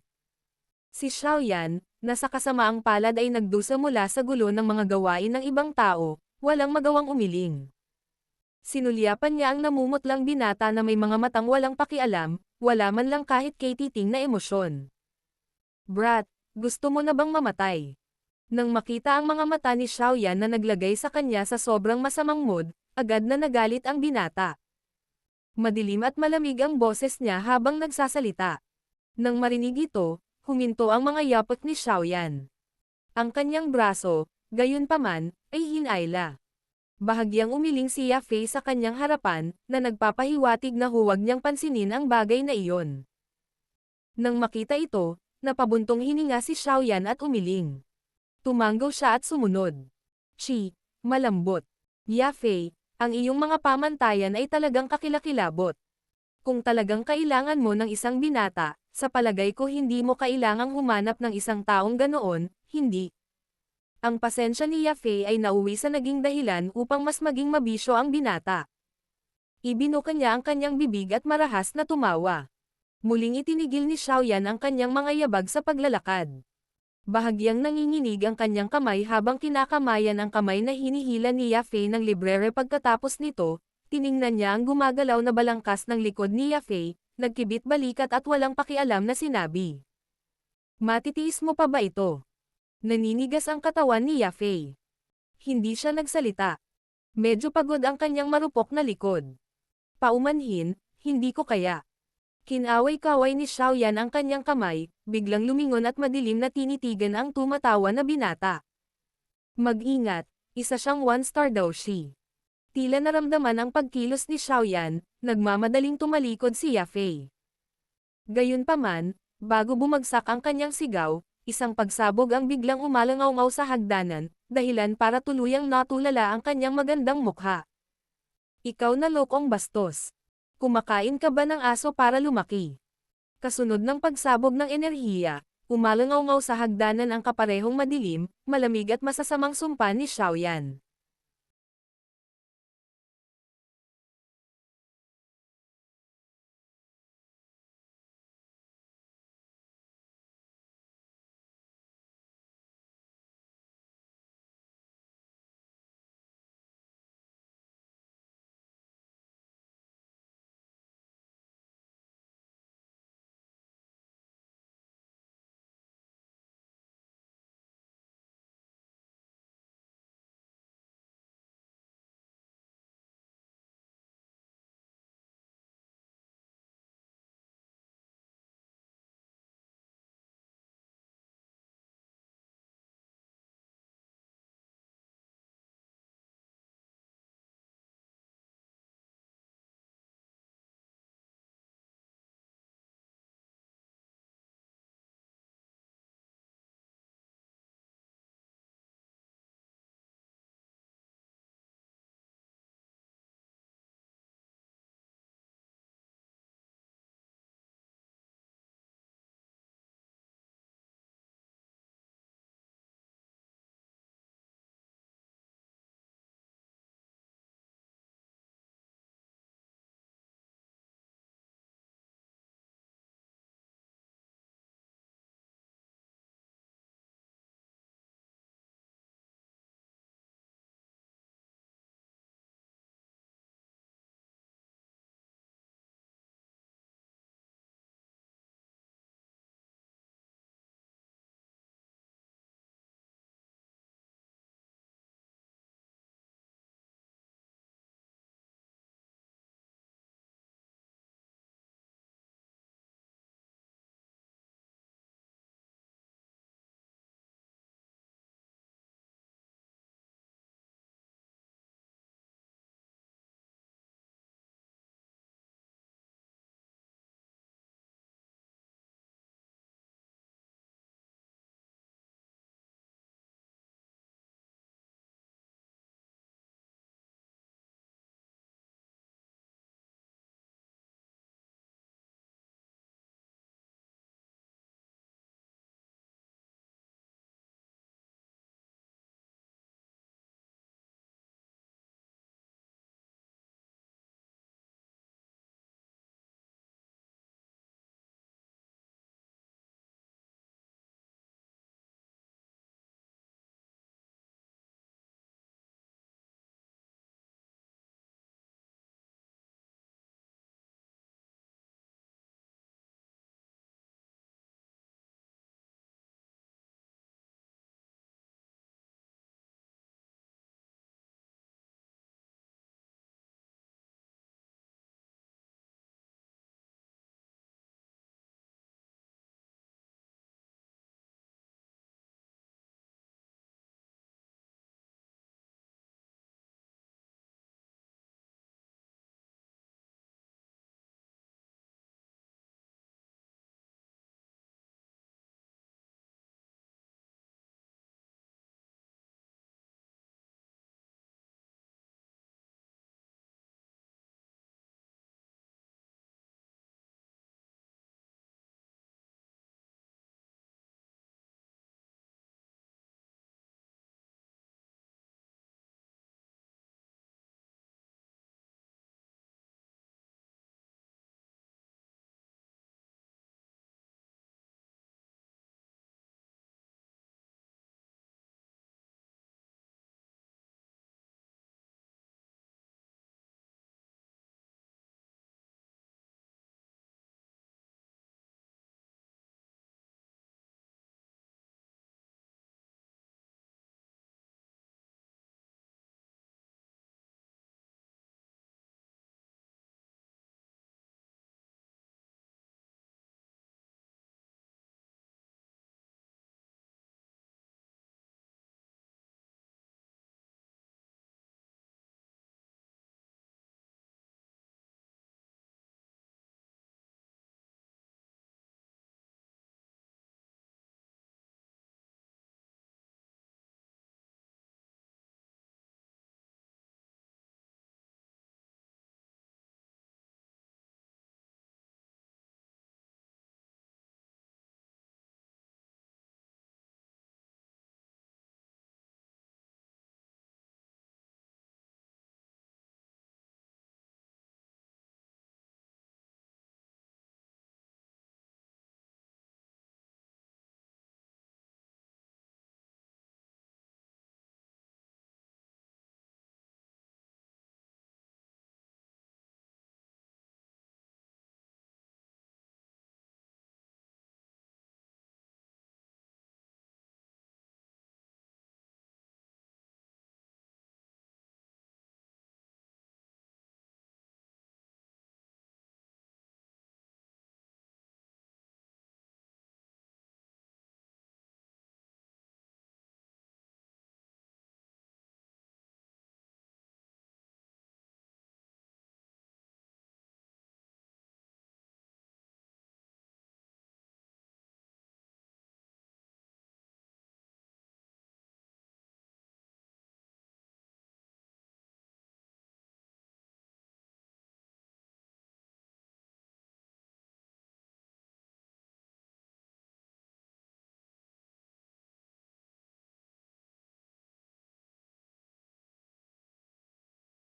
Si Xiaoyan, na sa kasamaang palad ay nagdusa mula sa gulo ng mga gawain ng ibang tao, walang magawang umiling. Sinulyapan niya ang namumutlang binata na may mga matang walang pakialam, wala man lang kahit katiting na emosyon. Brat, gusto mo na bang mamatay? Nang makita ang mga mata ni Xiaoyan na naglagay sa kanya sa sobrang masamang mood, agad na nagalit ang binata. Madilim at malamig ang boses niya habang nagsasalita. Nang marinig ito, huminto ang mga yapot ni Xiaoyan. Ang kanyang braso, gayunpaman, ay hinayla. Bahagyang umiling si Yafei sa kanyang harapan, na nagpapahiwatig na huwag niyang pansinin ang bagay na iyon. Nang makita ito, napabuntong hininga si Xiaoyan at umiling. Tumanggaw siya at sumunod. Chi, malambot. Yafei, ang iyong mga pamantayan ay talagang kakilakilabot. Kung talagang kailangan mo ng isang binata, sa palagay ko hindi mo kailangang humanap ng isang taong ganoon, hindi. Ang pasensya ni Yafei ay nauwi sa naging dahilan upang mas maging mabisyo ang binata. Ibinuka niya ang kanyang bibig at marahas na tumawa. Muling itinigil ni Xiaoyan ang kanyang mga yabag sa paglalakad. Bahagyang nanginginig ang kanyang kamay habang kinakamayan ang kamay na hinihila ni Yafei ng librere pagkatapos nito, tiningnan niya ang gumagalaw na balangkas ng likod ni Yafei, nagkibit balikat at walang pakialam na sinabi. Matitiis mo pa ba ito? Naninigas ang katawan ni Yafei. Hindi siya nagsalita. Medyo pagod ang kanyang marupok na likod. Paumanhin, hindi ko kaya. Kinaway-kaway ni Xiaoyan ang kanyang kamay, biglang lumingon at madilim na tinitigan ang tumatawa na binata. Mag-ingat, isa siyang one-star daw si. Tila naramdaman ang pagkilos ni Xiaoyan, nagmamadaling tumalikod si Yafei. Gayunpaman, bago bumagsak ang kanyang sigaw, isang pagsabog ang biglang umalangaw-ngaw sa hagdanan, dahilan para tuluyang natulala ang kanyang magandang mukha. Ikaw na lokong bastos. Kumakain ka ba ng aso para lumaki? Kasunod ng pagsabog ng enerhiya, umalangaw-ngaw sa hagdanan ang kaparehong madilim, malamig at masasamang sumpa ni Xiaoyan.